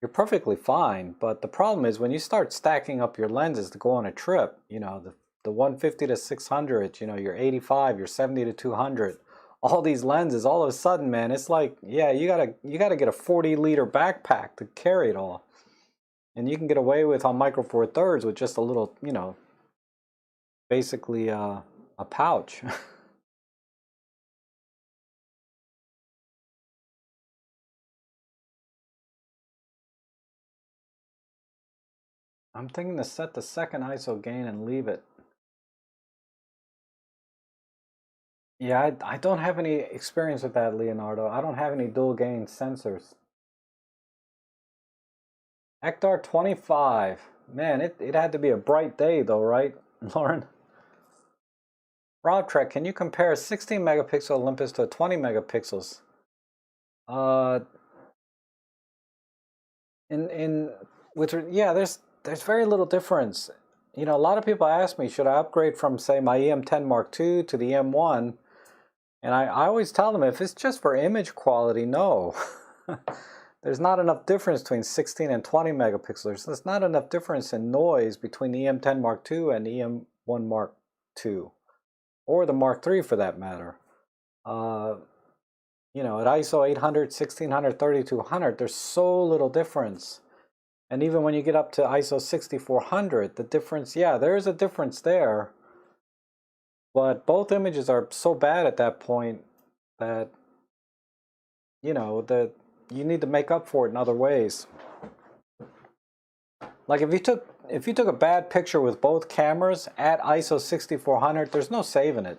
you're perfectly fine. But the problem is when you start stacking up your lenses to go on a trip, you know, the 150 to 600, you know, your 85, your 70 to 200, all these lenses, all of a sudden, man, it's like, yeah, you gotta get a 40-liter backpack to carry it all. And you can get away with on Micro Four Thirds with just a little, you know, basically a pouch. I'm thinking to set the second ISO gain and leave it. Yeah, I don't have any experience with that, Leonardo. I don't have any dual gain sensors. Hector 25. Man, it had to be a bright day though, right, Lauren? robtrek, can you compare a 16 megapixel Olympus to a 20 megapixels? Uh, yeah, there's very little difference. You know, a lot of people ask me, should I upgrade from say my EM10 Mark II to the M1? And I always tell them if it's just for image quality, no. There's not enough difference between 16 and 20 megapixels. There's not enough difference in noise between the EM10 Mark II and the EM1 Mark II, or the Mark III for that matter. You know, at ISO 800, 1600, 3200, there's so little difference. And even when you get up to ISO 6400, the difference, yeah, there is a difference there. But both images are so bad at that point that, you know, that you need to make up for it in other ways. Like if you took a bad picture with both cameras at ISO 6400, there's no saving it.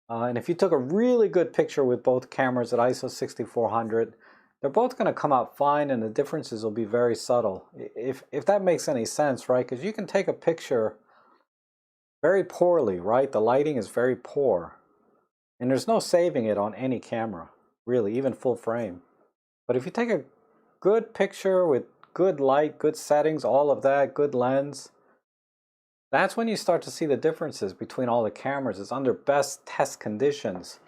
And if you took a really good picture with both cameras at ISO 6400, they're both going to come out fine, and the differences will be very subtle. If that makes any sense, right? Because you can take a picture very poorly, right? The lighting is very poor, and there's no saving it on any camera, really, even full frame. But if you take a good picture with good light, good settings, all of that, good lens, that's when you start to see the differences between all the cameras. It's under best test conditions.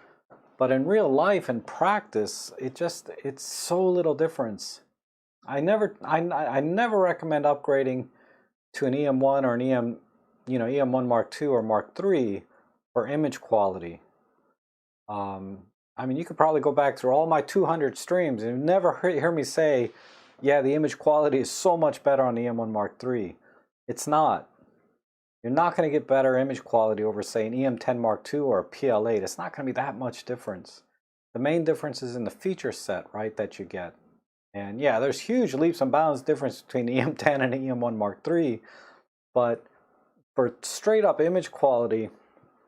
But in real life and practice, it's so little difference. I never recommend upgrading to an EM1 or an EM1 Mark II or Mark III for image quality. I mean, you could probably go back through all my 200 streams and never hear me say, yeah, the image quality is so much better on the EM1 Mark III. It's not. You're not going to get better image quality over, say, an EM10 Mark II or a PL8. It's not going to be that much difference. The main difference is in the feature set, right, that you get. And yeah, there's huge leaps and bounds difference between the EM10 and the EM1 Mark III, but for straight up image quality,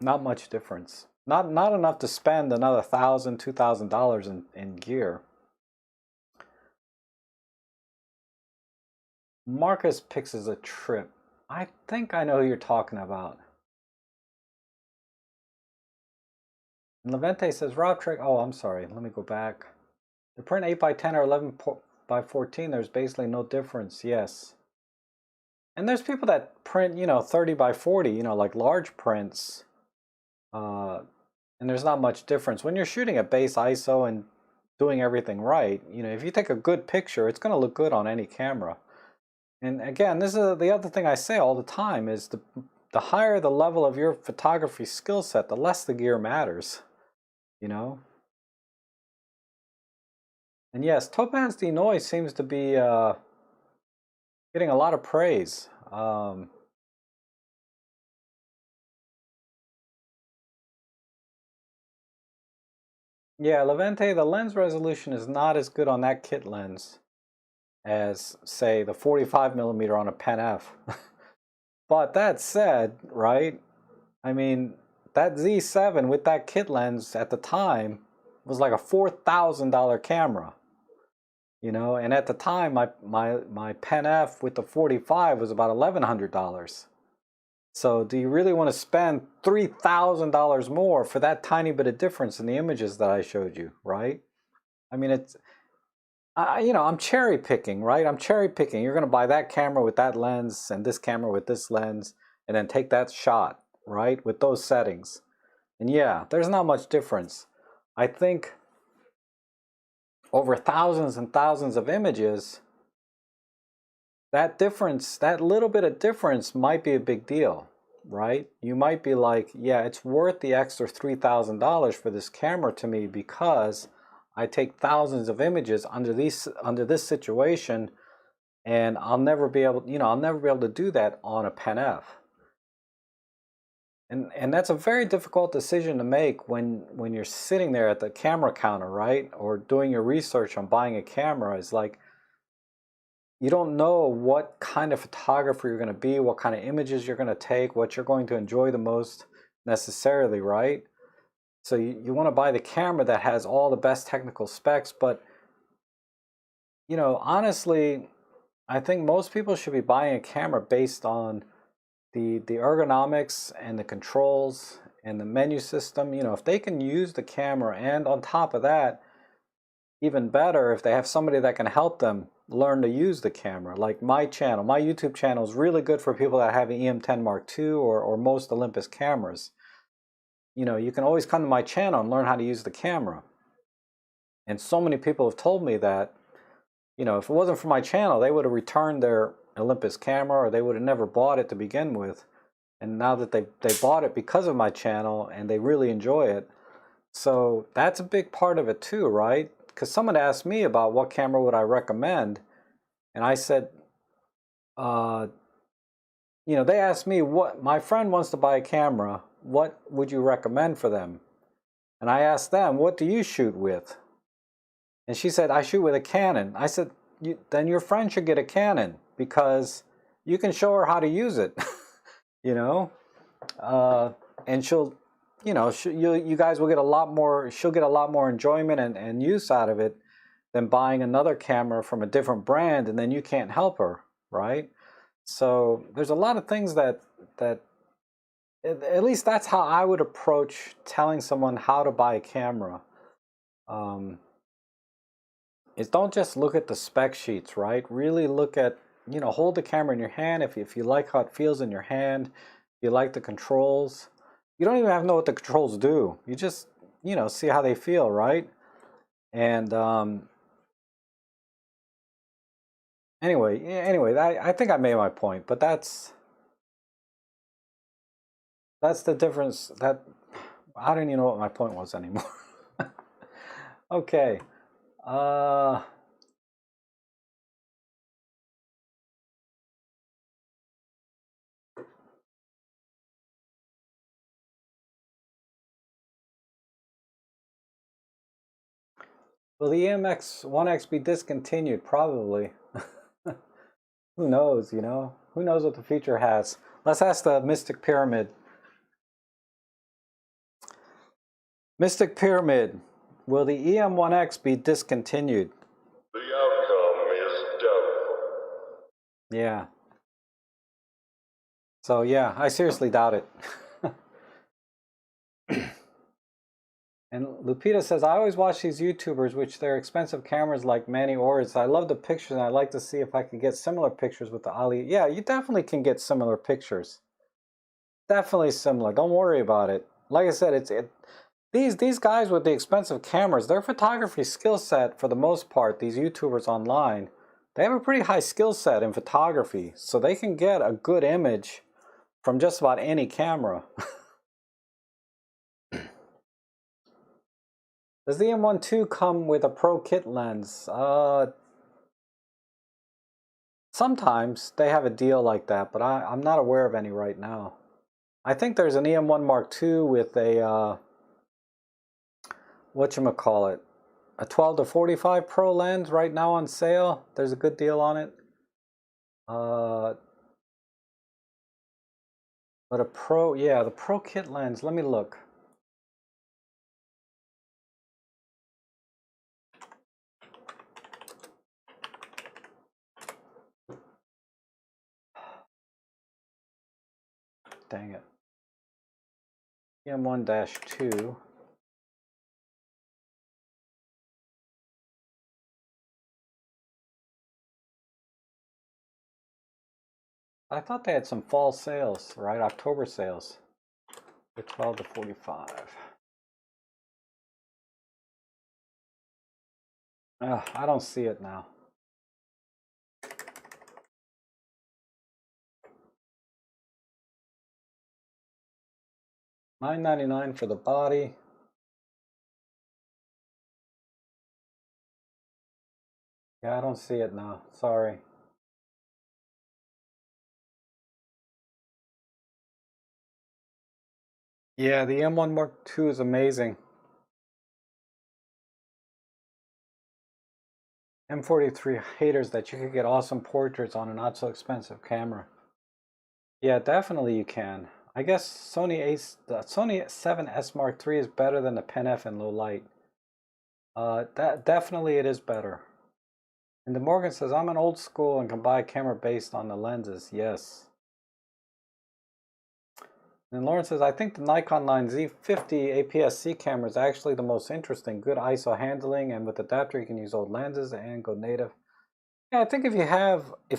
not much difference. Not enough to spend another $1,000, $2,000 in gear. Marcus picks as a trip. I think I know who you're talking about. And Levente says, robtrek, oh, I'm sorry, let me go back. The print 8x10 or 11x14, there's basically no difference, yes. And there's people that print, you know, 30x40, you know, like large prints. And there's not much difference. When you're shooting at base ISO and doing everything right, you know, if you take a good picture, it's going to look good on any camera. And again, this is the other thing I say all the time is the higher the level of your photography skill set, the less the gear matters. you know? And yes, Topaz Denoise seems to be getting a lot of praise. Yeah, Levante, the lens resolution is not as good on that kit lens as, say, the 45mm on a Pen F. But that said, right, I mean, that Z7 with that kit lens at the time was like a $4,000 camera, you know, and at the time my Pen F with the 45 was about $1,100. So do you really want to spend $3,000 more for that tiny bit of difference in the images that I showed you, right? I mean, it's, you know, I'm cherry picking, right? I'm cherry picking. You're going to buy that camera with that lens and this camera with this lens and then take that shot, right? With those settings. And yeah, there's not much difference. I think over thousands and thousands of images, that difference, that little bit of difference might be a big deal, right? You might be like, yeah, it's worth the extra $3,000 for this camera to me because I take thousands of images under this situation, and I'll never be able, you know, I'll never be able to do that on a Pen F. And that's a very difficult decision to make when you're sitting there at the camera counter, right? Or doing your research on buying a camera. Is like, you don't know what kind of photographer you're going to be, what kind of images you're going to take, what you're going to enjoy the most necessarily, right? So you want to buy the camera that has all the best technical specs, but, you know, honestly, I think most people should be buying a camera based on the ergonomics and the controls and the menu system. You know, if they can use the camera, and on top of that, even better, if they have somebody that can help them learn to use the camera. Like my channel, my YouTube channel is really good for people that have an EM10 Mark II or most Olympus cameras. You know, you can always come to my channel and learn how to use the camera. And so many people have told me that, you know, if it wasn't for my channel, they would have returned their Olympus camera, or they would have never bought it to begin with. And now that they bought it because of my channel and they really enjoy it. So that's a big part of it too, right? Because someone asked me about what camera would I recommend, and I said, you know, they asked me, what my friend wants to buy a camera, what would you recommend for them? And I asked them, what do you shoot with? And she said, I shoot with a Canon. I said, then your friend should get a Canon because you can show her how to use it, you know, and she'll, you know, you guys will get a lot more, she'll get a lot more enjoyment and use out of it than buying another camera from a different brand, and then you can't help her, right? So there's a lot of things that at least that's how I would approach telling someone how to buy a camera. Is don't just look at the spec sheets, right? Really look at, you know, hold the camera in your hand if you like how it feels in your hand, if you like the controls. You don't even have to know what the controls do. You just, you know, see how they feel, right? And anyway, I think I made my point, but that's the difference. That I don't even know what my point was anymore. Okay. Will the EMX1X be discontinued? Probably. Who knows, you know? Who knows what the future has? Let's ask the Mystic Pyramid. Mystic Pyramid, will the EM1X be discontinued? The outcome is doubtful. Yeah. So yeah, I seriously doubt it. And Lupita says, I always watch these YouTubers, which they're expensive cameras like Manny Orris. I love the pictures, and I'd like to see if I could get similar pictures with the Ali. Yeah, you definitely can get similar pictures. Definitely similar. Don't worry about it. Like I said, these guys with the expensive cameras, their photography skill set, for the most part, these YouTubers online, they have a pretty high skill set in photography, so they can get a good image from just about any camera. Does the M1.2 come with a Pro Kit lens? Sometimes they have a deal like that, but I'm not aware of any right now. I think there's an EM1 Mark II with a, whatchamacallit, a 12 to 45 Pro lens right now on sale. There's a good deal on it. But a Pro, yeah, the Pro Kit lens, let me look. Dang it. EM1-2. I thought they had some fall sales, right? October sales. The 12 to 45. I don't see it now. $9.99 for the body. Yeah, I don't see it now. Sorry. Yeah, the M1 Mark II is amazing. M43 haters that you could get awesome portraits on a not so expensive camera. Yeah, definitely you can. I guess the Sony 7S Mark III is better than the Pen F in low light. That definitely it is better. And the Morgan says, I'm an old school and can buy a camera based on the lenses. Yes. And Lauren says, I think the Nikon Line Z50 APS-C camera is actually the most interesting. Good ISO handling, and with adapter you can use old lenses and go native. Yeah, I think if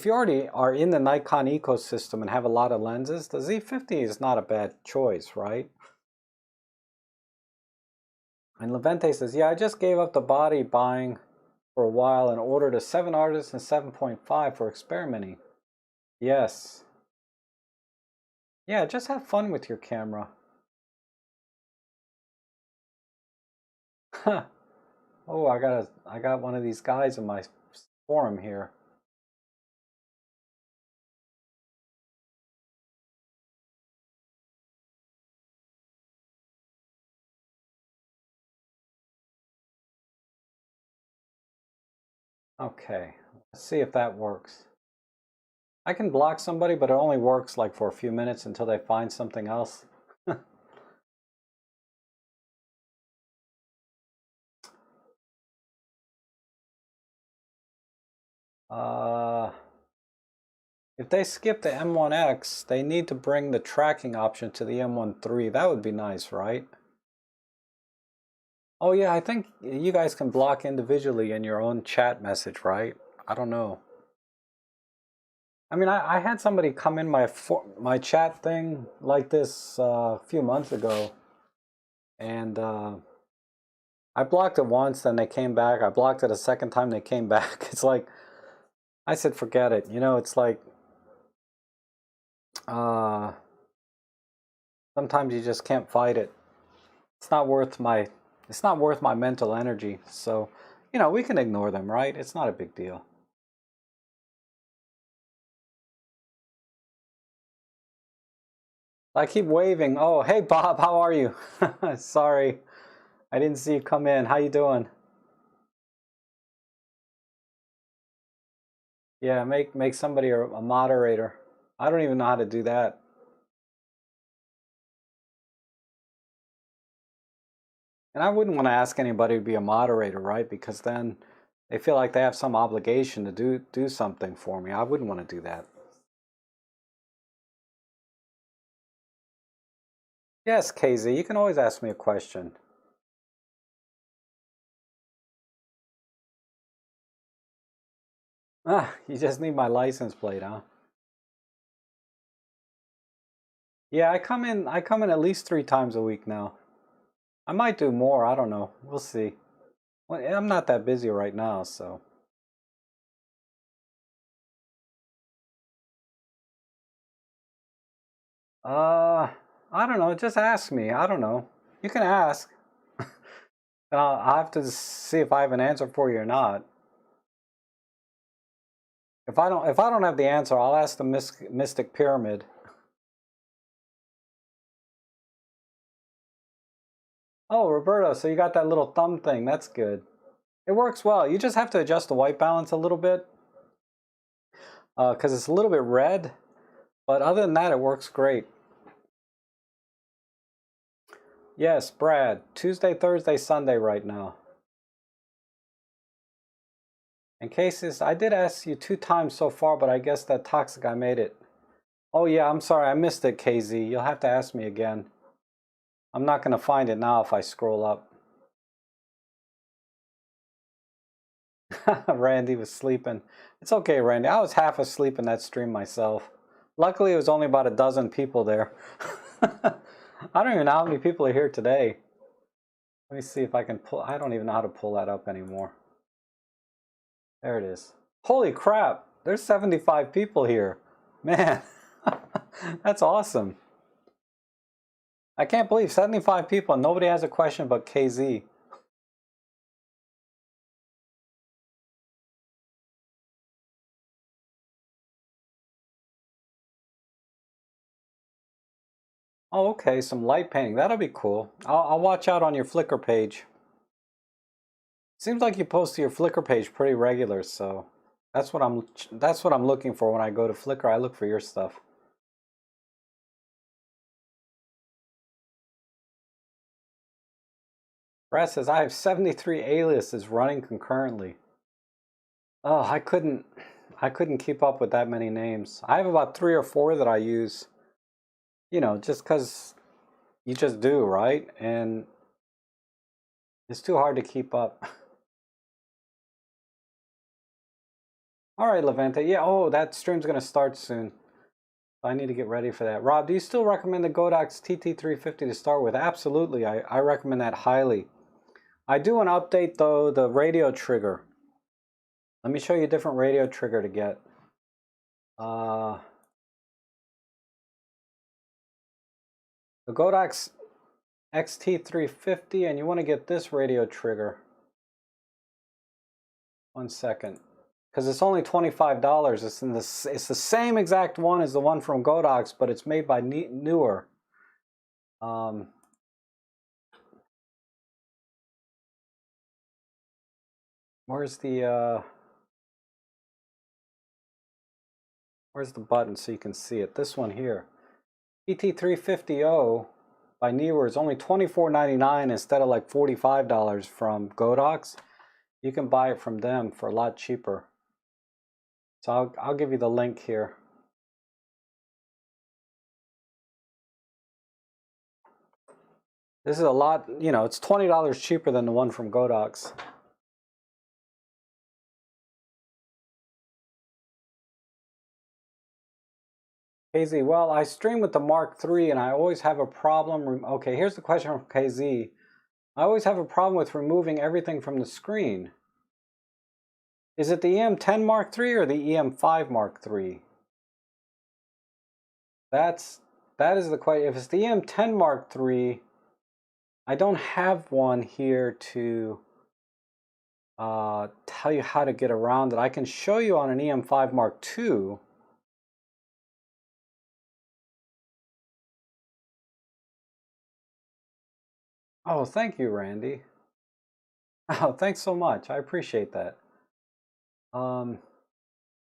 you already are in the Nikon ecosystem and have a lot of lenses, the Z50 is not a bad choice, right? And Levente says, yeah, I just gave up the body buying for a while and ordered a 7 artist and 7.5 for experimenting. Yes. Yeah, just have fun with your camera. Oh, I got one of these guys in my forum here. Okay, let's see if that works. I can block somebody, but it only works like for a few minutes until they find something else. If they skip the M1X, they need to bring the tracking option to the M1 III. That would be nice, right? Oh yeah, I think you guys can block individually in your own chat message, right? I don't know. I mean, I had somebody come in my chat thing like this a few months ago, and I blocked it once, then they came back. I blocked it a second time, they came back. It's like, I said, forget it. You know, it's like, uh, sometimes you just can't fight it. It's not worth my mental energy. So, you know, we can ignore them, right? It's not a big deal. I keep waving. Oh, hey Bob, how are you? Sorry, I didn't see you come in. How you doing? Yeah, make somebody a moderator. I don't even know how to do that. And I wouldn't want to ask anybody to be a moderator, right? Because then they feel like they have some obligation to do something for me. I wouldn't want to do that. Yes, KZ, you can always ask me a question. Ah, you just need my license plate, huh? Yeah, I come in at least 3 times a week now. I might do more, I don't know. We'll see. Well, I'm not that busy right now, so. Uh, I don't know, just ask me. I don't know. You can ask. Then I'll have to see if I have an answer for you or not. If I don't have the answer, I'll ask the Mystic Pyramid. Oh, Roberto, so you got that little thumb thing. That's good. It works well. You just have to adjust the white balance a little bit because it's a little bit red. But other than that, it works great. Yes, Brad. Tuesday, Thursday, Sunday right now. In cases, I did ask you 2 times so far, but I guess that toxic guy made it. Oh yeah, I'm sorry, I missed it, KZ. You'll have to ask me again. I'm not going to find it now if I scroll up. Randy was sleeping. It's okay, Randy. I was half asleep in that stream myself. Luckily, it was only about a dozen people there. I don't even know how many people are here today. Let me see if I can pull. I don't even know how to pull that up anymore. There it is. Holy crap! There's 75 people here. Man, that's awesome. I can't believe 75 people and nobody has a question but KZ. Oh, okay, some light painting. That'll be cool. I'll watch out on your Flickr page. Seems like you post to your Flickr page pretty regular, so that's what I'm looking for when I go to Flickr. I look for your stuff. Brad says I have 73 aliases running concurrently. Oh, I couldn't keep up with that many names. I have about 3 or 4 that I use. You know, just because you just do, right? And it's too hard to keep up. All right, Levante. Yeah, oh, that stream's going to start soon. I need to get ready for that. Rob, do you still recommend the Godox TT350 to start with? Absolutely. I recommend that highly. I do want to update, though, the radio trigger. Let me show you a different radio trigger to get. The Godox XT350, and you want to get this radio trigger. 1 second. Because it's only $25. It's the same exact one as the one from Godox, but it's made by Newer. Where's the button so you can see it? This one here. ET350O by Newer is only $24.99 instead of like $45 from Godox. You can buy it from them for a lot cheaper. So I'll give you the link here. This is a lot, you know, it's $20 cheaper than the one from Godox. KZ, well, I stream with the Mark III and I always have a problem. Okay, here's the question from KZ. I always have a problem with removing everything from the screen. Is it the EM10 Mark III or the EM5 Mark III? That is the question. If it's the EM10 Mark III, I don't have one here to tell you how to get around it. I can show you on an EM5 Mark II. Oh, thank you, Randy. Oh, thanks so much. I appreciate that. Let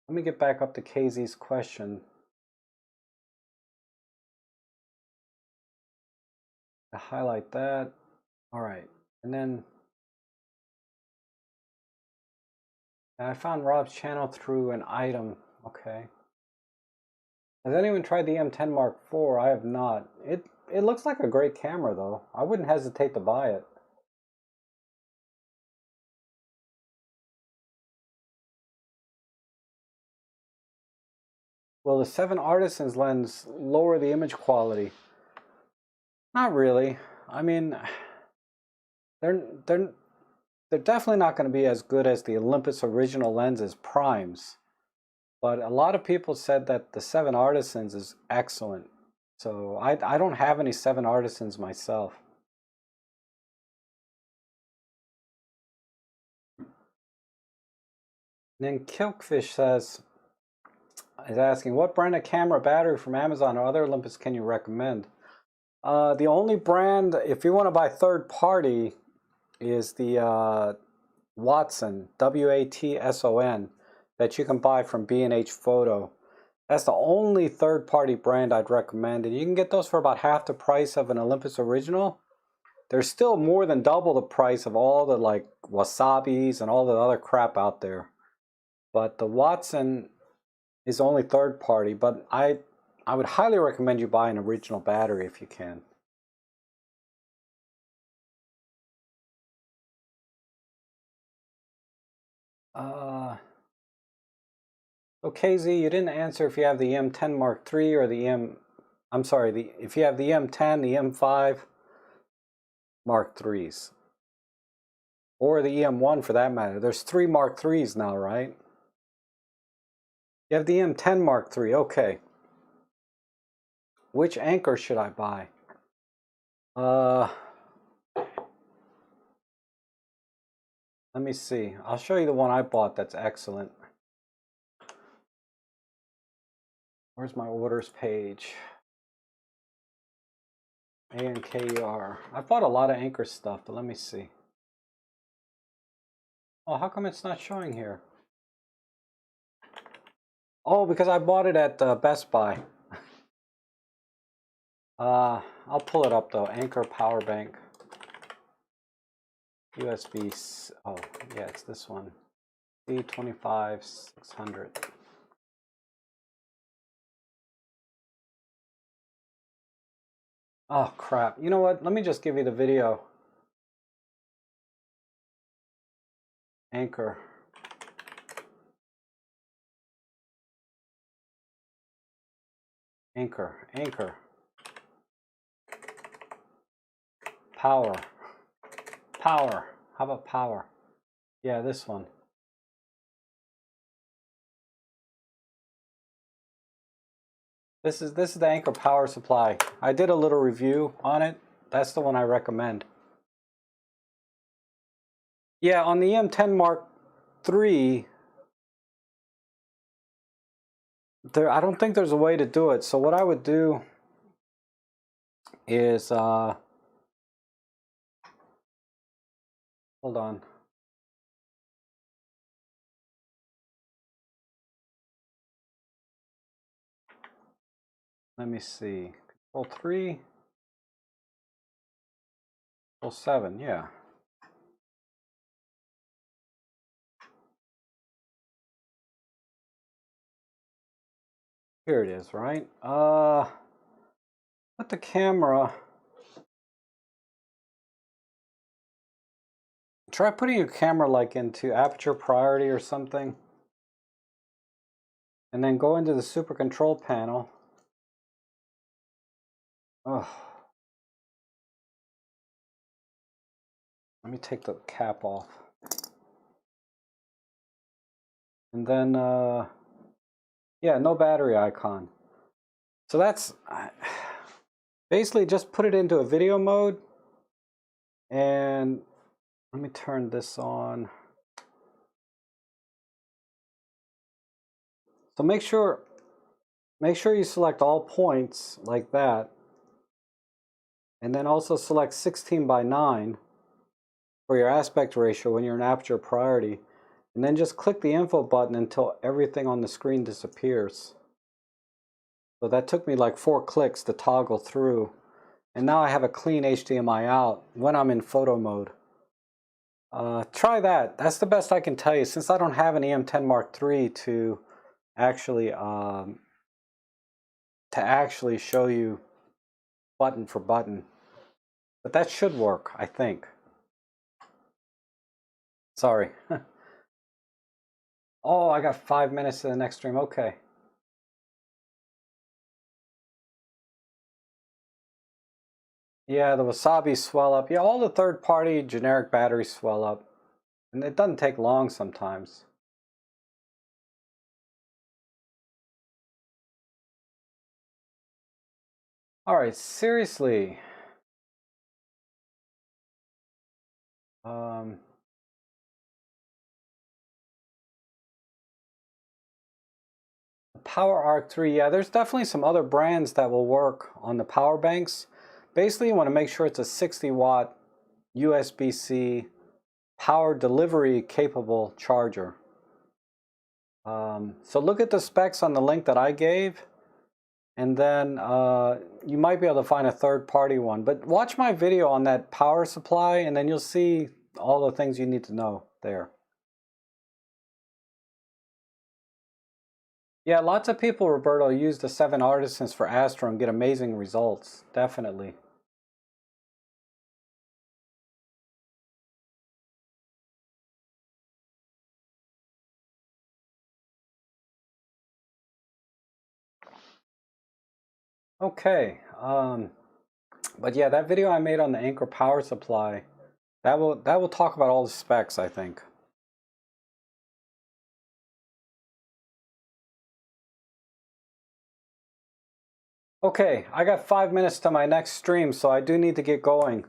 me get back up to KZ's question. To highlight that. All right. And then I found Rob's channel through an item. Okay. Has anyone tried the M10 Mark IV? I have not. It looks like a great camera though. I wouldn't hesitate to buy it. Will the 7 Artisans lens lower the image quality? Not really. I mean, they're definitely not going to be as good as the Olympus original lenses primes. But a lot of people said that the 7 Artisans is excellent. So I don't have any 7 Artisans myself. And then Kilkfish is asking, what brand of camera battery from Amazon or other Olympus can you recommend? The only brand, if you want to buy third party, is the Watson, W-A-T-S-O-N, that you can buy from B&H Photo. That's the only third party brand I'd recommend, and you can get those for about half the price of an Olympus original. They're still more than double the price of all the like Wasabis and all the other crap out there. But the Watson is only third party, but I would highly recommend you buy an original battery if you can. So KZ, you didn't answer if you have the M10 Mark III or the if you have the M10, the M5 Mark IIIs, or the EM1 for that matter. There's 3 Mark IIIs now, right? You have the M10 Mark III, okay. Which anchor should I buy? Let me see. I'll show you the one I bought that's excellent. Where's my orders page? ANKER. I bought a lot of anchor stuff, but let me see. Oh, how come it's not showing here? Oh, because I bought it at Best Buy. I'll pull it up though. Anchor power bank. USB. Oh, yeah, it's this one. C25600. Oh crap. You know what? Let me just give you the video. Anchor. Anchor. Power. How about power? Yeah, this one. This is the Anchor power supply. I did a little review on it. That's the one I recommend. Yeah, on the M10 Mark III, I don't think there's a way to do it. So what I would do is hold on. Let me see. Control 3, Control 7, yeah. Here it is, right? Put the camera. Try putting your camera like into aperture priority or something. And then go into the super control panel. Oh. Let me take the cap off. And then, yeah, no battery icon. So that's basically just put it into a video mode. And let me turn this on. So make sure you select all points like that. And then also select 16:9 for your aspect ratio when you're in aperture priority. And then just click the info button until everything on the screen disappears. So that took me like 4 clicks to toggle through. And now I have a clean HDMI out when I'm in photo mode. Try that. That's the best I can tell you, since I don't have an EM10 Mark III to actually show you button for button. But that should work, I think. Sorry. Oh, I got 5 minutes to the next stream. Okay. Yeah, the Wasabi swell up. Yeah, all the third-party generic batteries swell up. And it doesn't take long sometimes. All right, seriously. Power Arc 3, yeah, there's definitely some other brands that will work on the power banks. Basically, you want to make sure it's a 60-watt USB-C power delivery capable charger. So look at the specs on the link that I gave, and then you might be able to find a third-party one. But watch my video on that power supply, and then you'll see all the things you need to know there. Yeah, lots of people, Roberto, use the 7 Artisans for Astro and get amazing results. Definitely. Okay. But yeah, that video I made on the Anchor power supply, that will talk about all the specs, I think. Okay, I got 5 minutes to my next stream, so I do need to get going.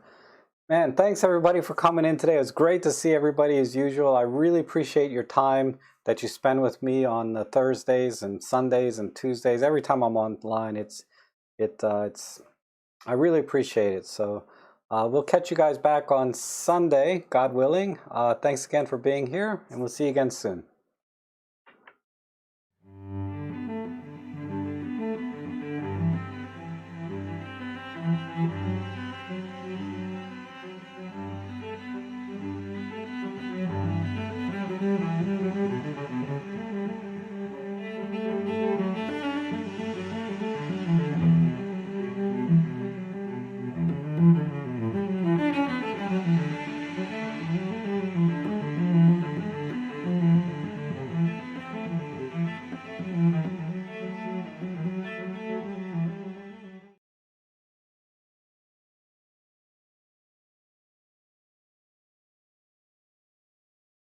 Man, thanks everybody for coming in today. It was great to see everybody as usual. I really appreciate your time that you spend with me on the Thursdays and Sundays and Tuesdays. Every time I'm online, I really appreciate it. So we'll catch you guys back on Sunday, God willing. Thanks again for being here, and we'll see you again soon.